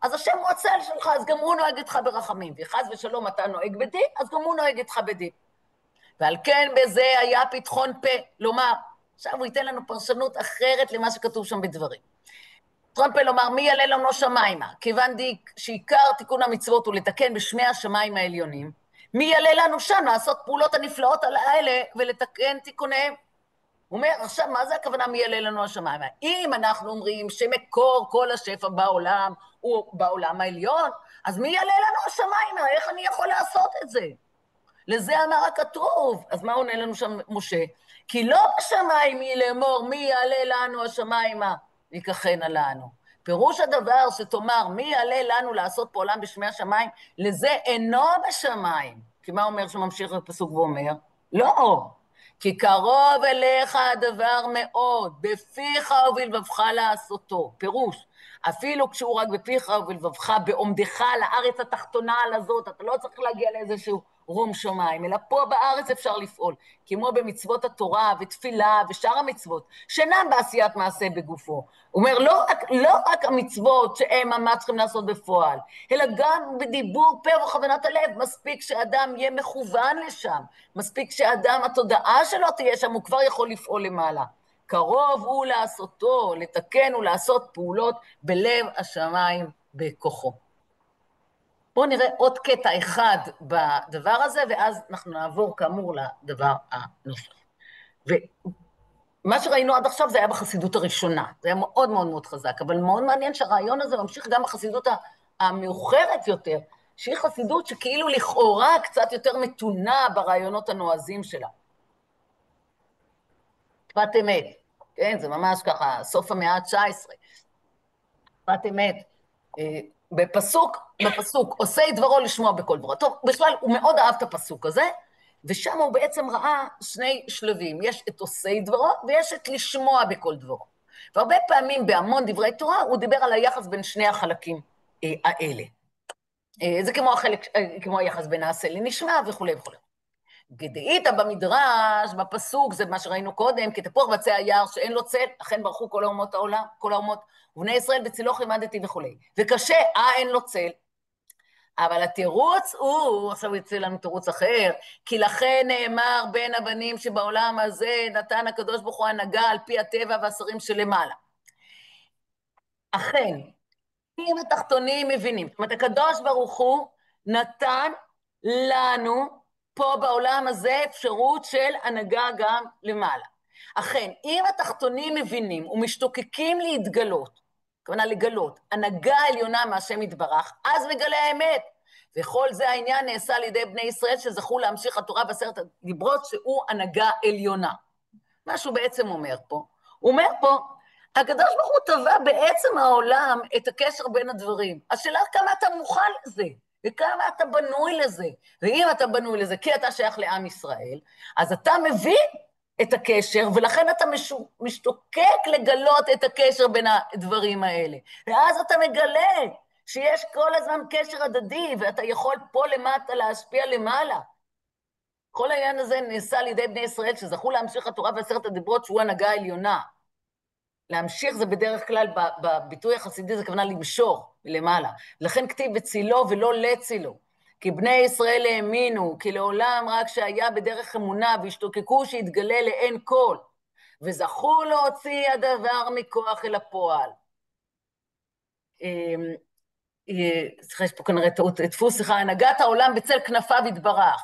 אז השם הוא הצל שלך, אז גם הוא נוהג איתך ברחמים, וחס ושלום אתה נוהג בדין, אז גם הוא נוהג איתך בדין. ועל כן בזה היה פתחון פה, לומר, עכשיו הוא ייתן לנו פרשנות אחרת למה שכתוב שם בדברים. פתחון פה לומר, מי יעלה לנו שמיימה? כיוון שעיקר תיקון המצוות הוא לתקן בשמי השמיים העליונים, מי יעלה לנו שם לעשות פעולות הנפלאות על האלה ולתקן תיקוניהם? הוא אומר, עכשיו, מה זה הכוונה מי יעלה לנו השמיים? אם אנחנו אומרים שמקור כל השפע בעולם הוא בעולם העליון, אז מי יעלה לנו השמיים? איך אני יכול לעשות את זה? לזה אמר הכתוב. אז מה עונה לנו שם משה? כי לא בשמיים היא לאמור מי יעלה לנו השמיימה ויקחנה לנו. פירוש הדבר שתאמר מי יעלה לנו לעשות פה עולם בשמי השמיים, לזה אינו בשמיים. כי מה אומר שממשיך בפסוק ואומר? לא. כי קרוב אליך הדבר מאוד, בפיך ובלבבך לעשותו. פירוש, אפילו כשהוא רק בפיך ובלבבך, בעומדך לארץ התחתונה על הזאת, אתה לא צריך להגיע לאיזשהו רום שמיים, אלא פה בארץ אפשר לפעול, כמו במצוות התורה ותפילה ושאר המצוות, שאינם בעשיית מעשה בגופו. הוא אומר, לא רק המצוות שהם ממש צריכים לעשות בפועל, אלא גם בדיבור פה וכוונת הלב. מספיק שאדם יהיה מכוון לשם, מספיק שאדם, התודעה שלו תהיה שם, הוא כבר יכול לפעול למעלה. קרוב הוא לעשותו, לתקן ולעשות פעולות בלב השמיים בכוחו. בואו נראה עוד קטע אחד בדבר הזה, ואז אנחנו נעבור כאמור לדבר הנוסף. ומה שראינו עד עכשיו זה היה בחסידות הראשונה, זה היה מאוד מאוד מאוד חזק, אבל מאוד מעניין שהרעיון הזה ממשיך גם בחסידות המאוחרת יותר, שהיא חסידות שכאילו לכאורה קצת יותר מתונה ברעיונות הנועזים שלה. שפת אמת, כן, זה ממש ככה, סוף המאה ה-19. שפת אמת, בפסוק, עושה דברו לשמוע בכל דברו. טוב, בכלל הוא מאוד אהב את הפסוק הזה, ושם הוא בעצם ראה שני שלבים, יש את עושה דברו ויש את לשמוע בכל דברו. והרבה פעמים בהמון דברי תורה הוא דיבר על היחס בין שני החלקים האלה. זה כמו היחס בין נעשה לנשמע וכו' וכו'. גדעית במדרש, בפסוק, זה מה שראינו קודם, כי תפוח בצע היער שאין לו צל, אכן ברכו כל האומות העולם, כל האומות, ובני ישראל בצילו חימדתי וכו'. וקשה, אין לו צל. אבל התירוץ הוא, עכשיו הוא יצא לנו תירוץ אחר, כי לכן נאמר בין הבנים שבעולם הזה נתן הקדוש ברוך הוא הנהגה על פי הטבע והשרים שלמעלה. אכן, אם התחתונים מבינים, זאת אומרת, הקדוש ברוך הוא נתן לנו פה בעולם הזה אפשרות של הנהגה גם למעלה. אכן, אם התחתונים מבינים ומשתוקקים להתגלות, כוונה לגלות, הנהגה העליונה מהשם יתברך, אז מגלה האמת. וכל זה העניין נעשה על ידי בני ישראל שזכו להמשיך התורה בעשרת הדיברות, שהוא הנהגה עליונה. מה שהוא בעצם אומר פה, הוא אומר פה, הקדוש ברוך הוא טבע בעצם העולם את הקשר בין הדברים. השאלה כמה אתה מוכן לזה, וכמה אתה בנוי לזה. ואם אתה בנוי לזה כי אתה שייך לעם ישראל, אז אתה מבין את הקשר, ולכן אתה משתוקק לגלות את הקשר בין הדברים האלה. ואז אתה מגלה שיש כל הזמן קשר הדדי, ואתה יכול פה למטה להשפיע למעלה. כל העניין הזה נעשה על ידי בני ישראל, שזכו להמשיך התורה ועשרת הדיברות, שהוא הנהגה העליונה. להמשיך זה בדרך כלל, בביטוי החסידי זה כוונה למשוך מלמעלה. לכן כתיב בצילו ולא לצילו. כי בני ישראל האמינו, כי לעולם רק שהיה בדרך אמונה, והשתוקקו שיתגלה לאין כל, וזכו להוציא הדבר מכוח אל הפועל. יש פה כנראה דפוס, הנהגת העולם בצל כנפיו יתברך,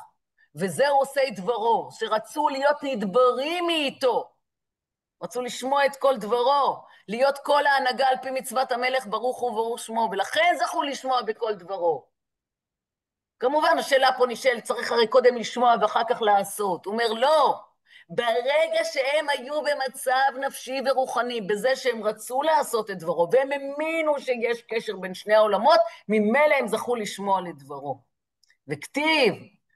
וזהו עושה דברו, שרצו להיות נדברים מאיתו, רצו לשמוע את כל דברו, להיות כל ההנהגה על פי מצוות המלך ברוך הוא וברוך שמו, ולכן זכו לשמוע בכל דברו. כמובן, השאלה פה נשאלת, צריך הרי קודם לשמוע ואחר כך לעשות. הוא אומר, לא, ברגע שהם היו במצב נפשי ורוחני, בזה שהם רצו לעשות את דברו, והם האמינו שיש קשר בין שני העולמות, ממילא הם זכו לשמוע לדברו. וכתיב,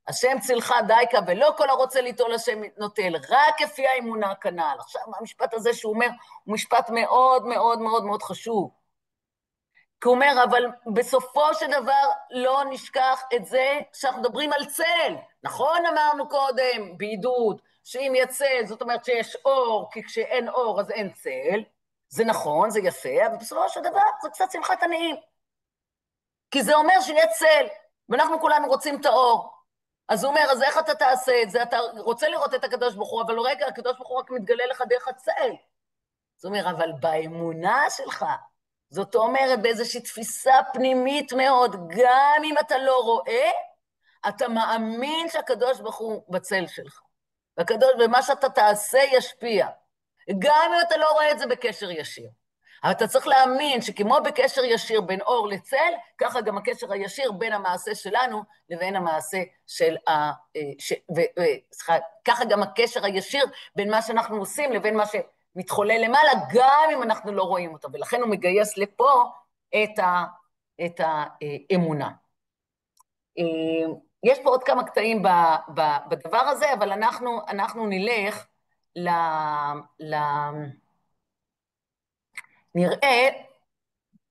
השם צילך דייקה, ולא כל הרוצה ליטול השם נוטל, רק כפי האמונה כנ"ל. עכשיו, המשפט הזה שהוא אומר, הוא משפט מאוד מאוד מאוד מאוד חשוב. כי הוא אומר, אבל בסופו של דבר לא נשכח את זה שאנחנו מדברים על צל. נכון אמרנו קודם, בעידוד, שאם יהיה צל, זאת אומרת שיש אור, כי כשאין אור אז אין צל. זה נכון, זה יפה, אבל בסופו של דבר זה קצת שמחת עניים. כי זה אומר שיהיה צל, ואנחנו כולנו רוצים את האור. אז הוא אומר, אז איך אתה תעשה את זה? אתה רוצה לראות את הקדוש ברוך הוא, אבל רגע, הקדוש ברוך הוא רק מתגלה לך דרך הצל. זאת אומרת, אבל באמונה שלך, זאת אומרת, באיזושהי תפיסה פנימית מאוד, גם אם אתה לא רואה, אתה מאמין שהקדוש ברוך הוא בצל שלך. ומה שאתה תעשה ישפיע. גם אם אתה לא רואה את זה בקשר ישיר. אבל אתה צריך להאמין שכמו בקשר ישיר בין אור לצל, ככה גם הקשר הישיר בין המעשה שלנו לבין המעשה של ככה גם הקשר הישיר בין מה שאנחנו עושים לבין מה מתחולל למעלה, גם אם אנחנו לא רואים אותו, ולכן הוא מגייס לפה את האמונה. יש פה עוד כמה קטעים בדבר הזה, אבל אנחנו נלך נראה,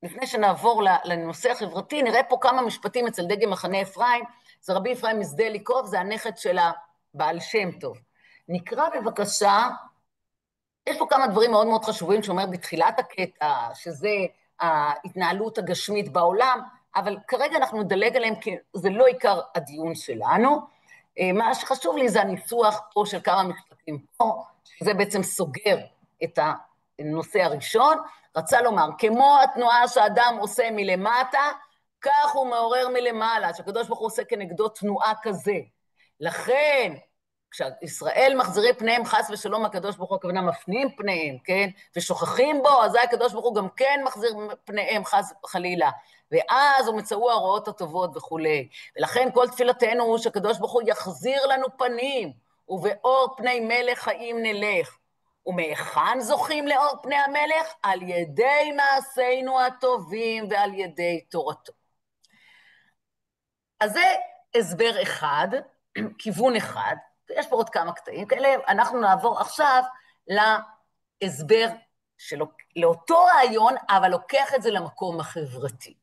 לפני שנעבור לנושא החברתי, נראה פה כמה משפטים אצל דגם מחנה אפרים, זה רבי אפרים מסדליקוב, זה הנכד של הבעל שם טוב. נקרא בבקשה, יש פה כמה דברים מאוד מאוד חשובים שאומר בתחילת הקטע, שזה ההתנהלות הגשמית בעולם, אבל כרגע אנחנו נדלג עליהם כי זה לא עיקר הדיון שלנו. מה שחשוב לי זה הניסוח פה של כמה משפטים פה, שזה בעצם סוגר את הנושא הראשון. רצה לומר, כמו התנועה שהאדם עושה מלמטה, כך הוא מעורר מלמעלה, שהקדוש ברוך הוא עושה כנגדו תנועה כזה. לכן, כשישראל מחזירי פניהם חס ושלום, הקדוש ברוך הוא הכוונה מפנים פניהם, כן? ושוכחים בו, אז הקדוש ברוך הוא גם כן מחזיר פניהם חס חלילה. ואז הוא מצאו ההוראות הטובות וכו'. ולכן כל תפילתנו הוא שהקדוש ברוך הוא יחזיר לנו פנים, ובאור פני מלך חיים נלך. ומהיכן זוכים לאור פני המלך? על ידי מעשינו הטובים ועל ידי תורתו. אז זה הסבר אחד, כיוון אחד, ויש פה עוד כמה קטעים כאלה, אנחנו נעבור עכשיו להסבר לאותו רעיון, אבל לוקח את זה למקום החברתי.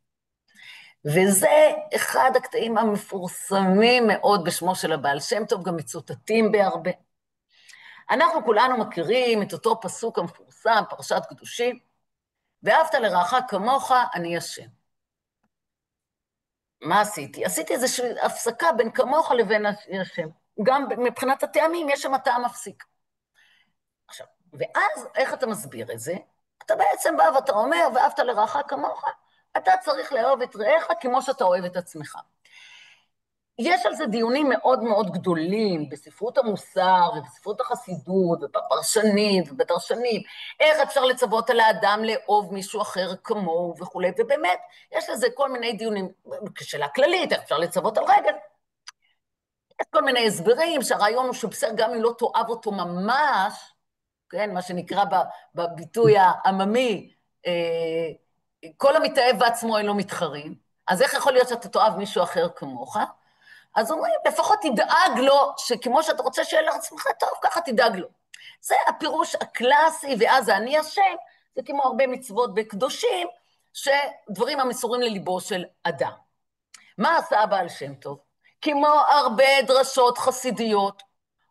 וזה אחד הקטעים המפורסמים מאוד בשמו של הבעל שם טוב, גם מצוטטים בהרבה. אנחנו כולנו מכירים את אותו פסוק המפורסם, פרשת קדושים, ואהבת לרעך כמוך, אני השם. מה עשיתי? עשיתי איזושהי הפסקה בין כמוך לבין השם. גם מבחינת הטעמים יש שם טעם מפסיק. עכשיו, ואז איך אתה מסביר את זה? אתה בעצם בא ואתה אומר, ואהבת לרעך כמוך, אתה צריך לאהוב את רעך כמו שאתה אוהב את עצמך. יש על זה דיונים מאוד מאוד גדולים, בספרות המוסר, ובספרות החסידות, ובפרשנים, ובדרשנים, איך אפשר לצוות על האדם לאהוב מישהו אחר כמוהו וכו', ובאמת, יש לזה כל מיני דיונים, כשאלה כללית, איך אפשר לצוות על רגל. יש כל מיני הסברים, שהרעיון הוא שבסדר גם אם לא תאהב אותו ממש, כן, מה שנקרא בביטוי העממי, כל המתאהב בעצמו אין לו מתחרים, אז איך יכול להיות שאתה תאהב מישהו אחר כמוך? אז אומרים, לפחות תדאג לו, שכמו שאתה רוצה שיהיה לעצמך טוב, ככה תדאג לו. זה הפירוש הקלאסי, ואז אני השם, זה כמו הרבה מצוות בקדושים, שדברים המסורים לליבו של אדם. מה עשה הבעל שם טוב? כמו הרבה דרשות חסידיות,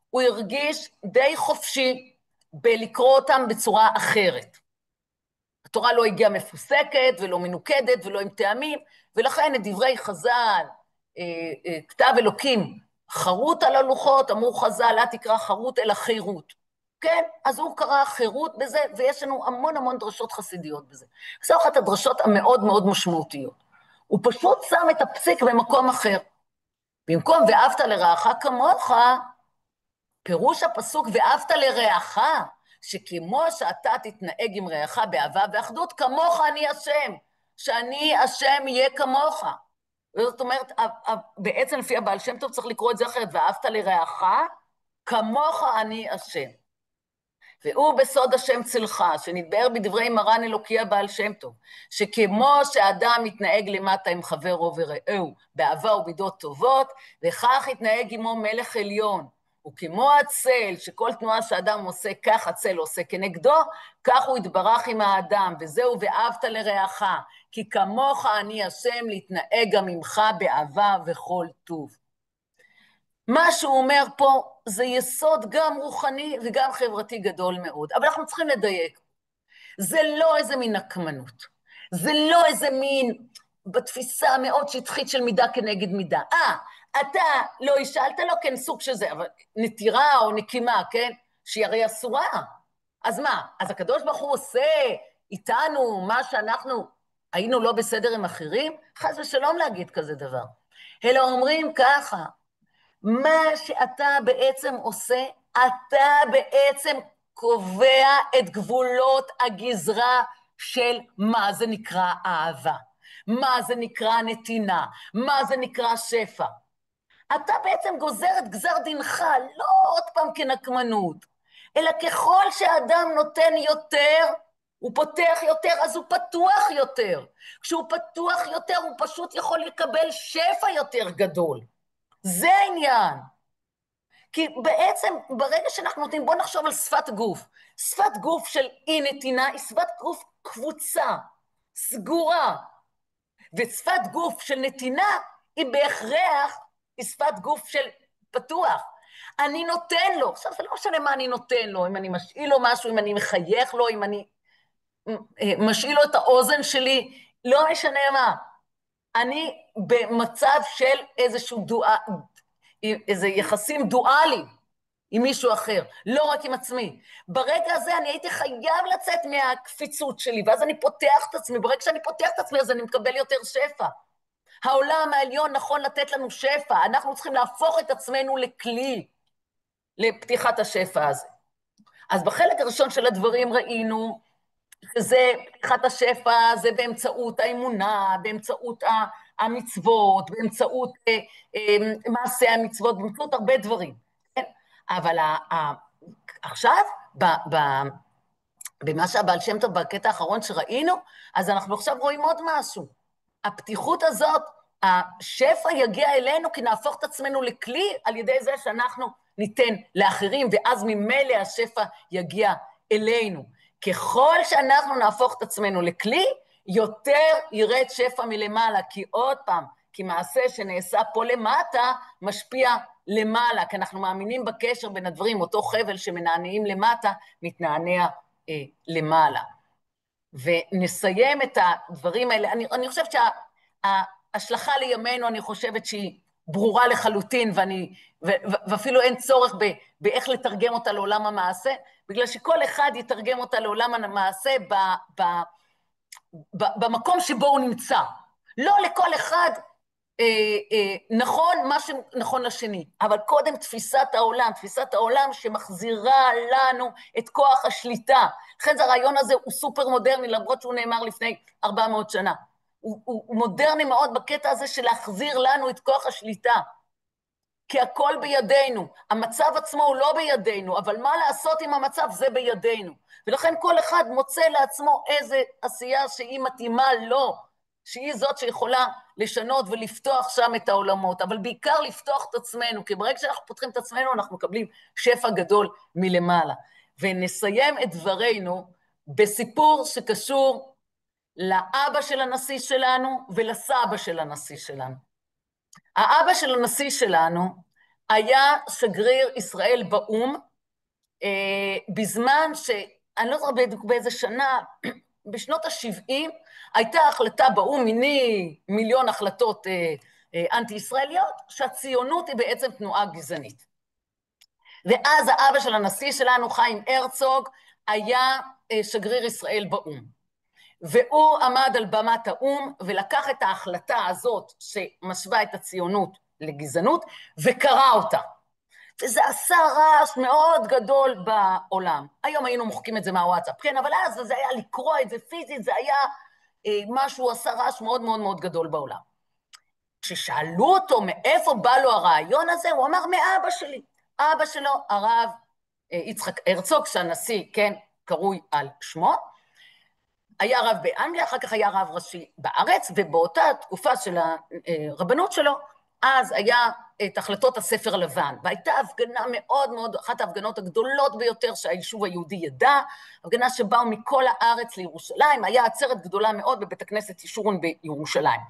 הוא הרגיש די חופשי בלקרוא אותם בצורה אחרת. התורה לא הגיעה מפוסקת ולא מנוקדת ולא עם טעמים, ולכן את דברי חז"ל, כתב אלוקים, חרוט על הלוחות, אמרו חז"ל, אל תקרא חרוט אלא חירות. כן? אז הוא קרא חירות בזה, ויש לנו המון המון דרשות חסידיות בזה. זו אחת הדרשות המאוד מאוד משמעותיות. הוא פשוט שם את הפסיק במקום אחר. במקום ואהבת לרעך כמוך, פירוש הפסוק ואהבת לרעך, שכמו שאתה תתנהג עם רעך באהבה ואחדות, כמוך אני השם, שאני השם יהיה כמוך. וזאת אומרת, בעצם לפי הבעל שם טוב צריך לקרוא את זה אחרת, ואהבת לרעך, כמוך אני השם. והוא בסוד השם צלך, שנתבאר בדברי מרן אלוקי הבעל שם טוב, שכמו שאדם מתנהג למטה עם חברו ורעהו, באהבה ומידות טובות, וכך יתנהג עמו מלך עליון. וכמו הצל, שכל תנועה שאדם עושה, כך הצל עושה כנגדו, כך הוא יתברך עם האדם, וזהו ואהבת לרעך, כי כמוך אני השם להתנהג גם ממך באהבה וכל טוב. מה שהוא אומר פה זה יסוד גם רוחני וגם חברתי גדול מאוד, אבל אנחנו צריכים לדייק. זה לא איזה מין נקמנות, זה לא איזה מין בתפיסה מאוד שטחית של מידה כנגד מידה. אתה לא השאלת לו, כן, סוג שזה, אבל נטירה או נקימה, כן, שהיא הרי אסורה. אז מה? אז הקדוש ברוך הוא עושה איתנו מה שאנחנו היינו לא בסדר עם אחרים? חס ושלום להגיד כזה דבר. אלא אומרים ככה, מה שאתה בעצם עושה, אתה בעצם קובע את גבולות הגזרה של מה זה נקרא אהבה, מה זה נקרא נתינה, מה זה נקרא שפע. אתה בעצם גוזר את גזר דינך, לא עוד פעם כנקמנות, אלא ככל שאדם נותן יותר, הוא פותח יותר, אז הוא פתוח יותר. כשהוא פתוח יותר, הוא פשוט יכול לקבל שפע יותר גדול. זה העניין. כי בעצם, ברגע שאנחנו נותנים, בוא נחשוב על שפת גוף. שפת גוף של אי נתינה היא שפת גוף קבוצה, סגורה. ושפת גוף של נתינה היא בהכרח בשפת גוף של פתוח. אני נותן לו, עכשיו זה לא משנה מה אני נותן לו, אם אני משאיל לו משהו, אם אני מחייך לו, אם אני משאיל לו את האוזן שלי, לא משנה מה. אני במצב של איזה יחסים דואליים עם מישהו אחר, לא רק עם עצמי. ברגע הזה אני הייתי חייב לצאת מהקפיצות שלי, ואז אני פותח את עצמי, ברגע שאני פותח את עצמי אז אני מקבל יותר שפע. העולם העליון נכון לתת לנו שפע, אנחנו צריכים להפוך את עצמנו לכלי, לפתיחת השפע הזה. אז בחלק הראשון של הדברים ראינו, שזה פתיחת השפע, זה באמצעות האמונה, באמצעות המצוות, באמצעות מעשה המצוות, באמצעות הרבה דברים. כן? אבל עכשיו, במה שהבעל שם טוב בקטע האחרון שראינו, אז אנחנו עכשיו רואים עוד משהו. הפתיחות הזאת, השפע יגיע אלינו כי נהפוך את עצמנו לכלי על ידי זה שאנחנו ניתן לאחרים, ואז ממילא השפע יגיע אלינו. ככל שאנחנו נהפוך את עצמנו לכלי, יותר ירד שפע מלמעלה, כי עוד פעם, כי מעשה שנעשה פה למטה משפיע למעלה, כי אנחנו מאמינים בקשר בין הדברים, אותו חבל שמנענעים למטה, מתנענע למעלה. ונסיים את הדברים האלה, אני חושבת שההשלכה לימינו, אני חושבת שהיא ברורה לחלוטין, ואפילו אין צורך באיך לתרגם אותה לעולם המעשה, בגלל שכל אחד יתרגם אותה לעולם המעשה במקום שבו הוא נמצא. לא לכל אחד נכון מה שנכון לשני, אבל קודם תפיסת העולם שמחזירה לנו את כוח השליטה. לכן הרעיון הזה הוא סופר מודרני, למרות שהוא נאמר לפני 400 שנה. הוא מודרני מאוד בקטע הזה של להחזיר לנו את כוח השליטה. כי הכל בידינו, המצב עצמו הוא לא בידינו, אבל מה לעשות עם המצב זה בידינו. ולכן כל אחד מוצא לעצמו איזה עשייה שהיא מתאימה לו, שהיא זאת שיכולה לשנות ולפתוח שם את העולמות, אבל בעיקר לפתוח את עצמנו, כי ברגע שאנחנו פותחים את עצמנו אנחנו מקבלים שפע גדול מלמעלה. ונסיים את דברינו בסיפור שקשור לאבא של הנשיא שלנו ולסבא של הנשיא שלנו. האבא של הנשיא שלנו היה שגריר ישראל באום, בזמן אני לא זוכרת בדיוק באיזה שנה, בשנות ה-70, הייתה החלטה באום, מיני מיליון החלטות אנטי-ישראליות, שהציונות היא בעצם תנועה גזענית. ואז האבא של הנשיא שלנו, חיים הרצוג, היה שגריר ישראל באום. והוא עמד על במת האום ולקח את ההחלטה הזאת שמשווה את הציונות לגזענות וקרא אותה. וזה עשה רעש מאוד גדול בעולם. היום היינו מוחקים את זה מהוואטסאפ, כן, אבל אז זה היה לקרוא את זה פיזית, זה היה משהו, עשה רעש מאוד מאוד מאוד גדול בעולם. כששאלו אותו מאיפה בא לו הרעיון הזה, הוא אמר מאבא שלי. אבא שלו, הרב יצחק הרצוג, שהנשיא, כן, קרוי על שמו, היה רב באנגליה, אחר כך היה רב ראשי בארץ, ובאותה תקופה של הרבנות שלו, אז היה את החלטות הספר הלבן, והייתה הפגנה מאוד מאוד, אחת ההפגנות הגדולות ביותר שהיישוב היהודי ידע, הפגנה שבאו מכל הארץ לירושלים, היה עצרת גדולה מאוד בבית הכנסת ישורון בירושלים,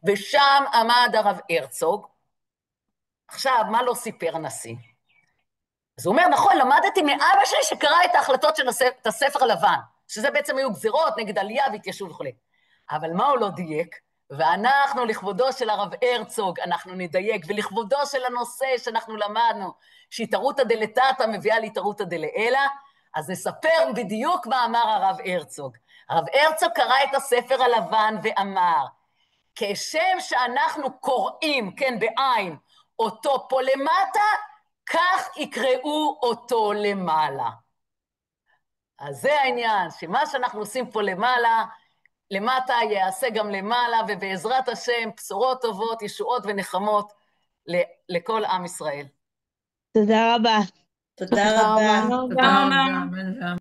ושם עמד הרב הרצוג. עכשיו, מה לא סיפר הנשיא? אז הוא אומר, נכון, למדתי מאבא שלי שקרא את ההחלטות של הספר הלבן, שזה בעצם היו גזירות נגד עלייה והתיישבות וכו'. אבל מה הוא לא דייק? ואנחנו לכבודו של הרב הרצוג, אנחנו נדייק, ולכבודו של הנושא שאנחנו למדנו, שהתערותא דלתתא מביאה להתערותא דלעילא, אז נספר בדיוק מה אמר הרב הרצוג. הרב הרצוג קרא את הספר הלבן ואמר, כשם שאנחנו קוראים, כן, בעין, אותו פה למטה, כך יקראו אותו למעלה. אז זה העניין, שמה שאנחנו עושים פה למעלה, למטה יעשה גם למעלה, ובעזרת השם בשורות טובות, ישועות ונחמות לכל עם ישראל. תודה רבה. תודה רבה. תודה רבה.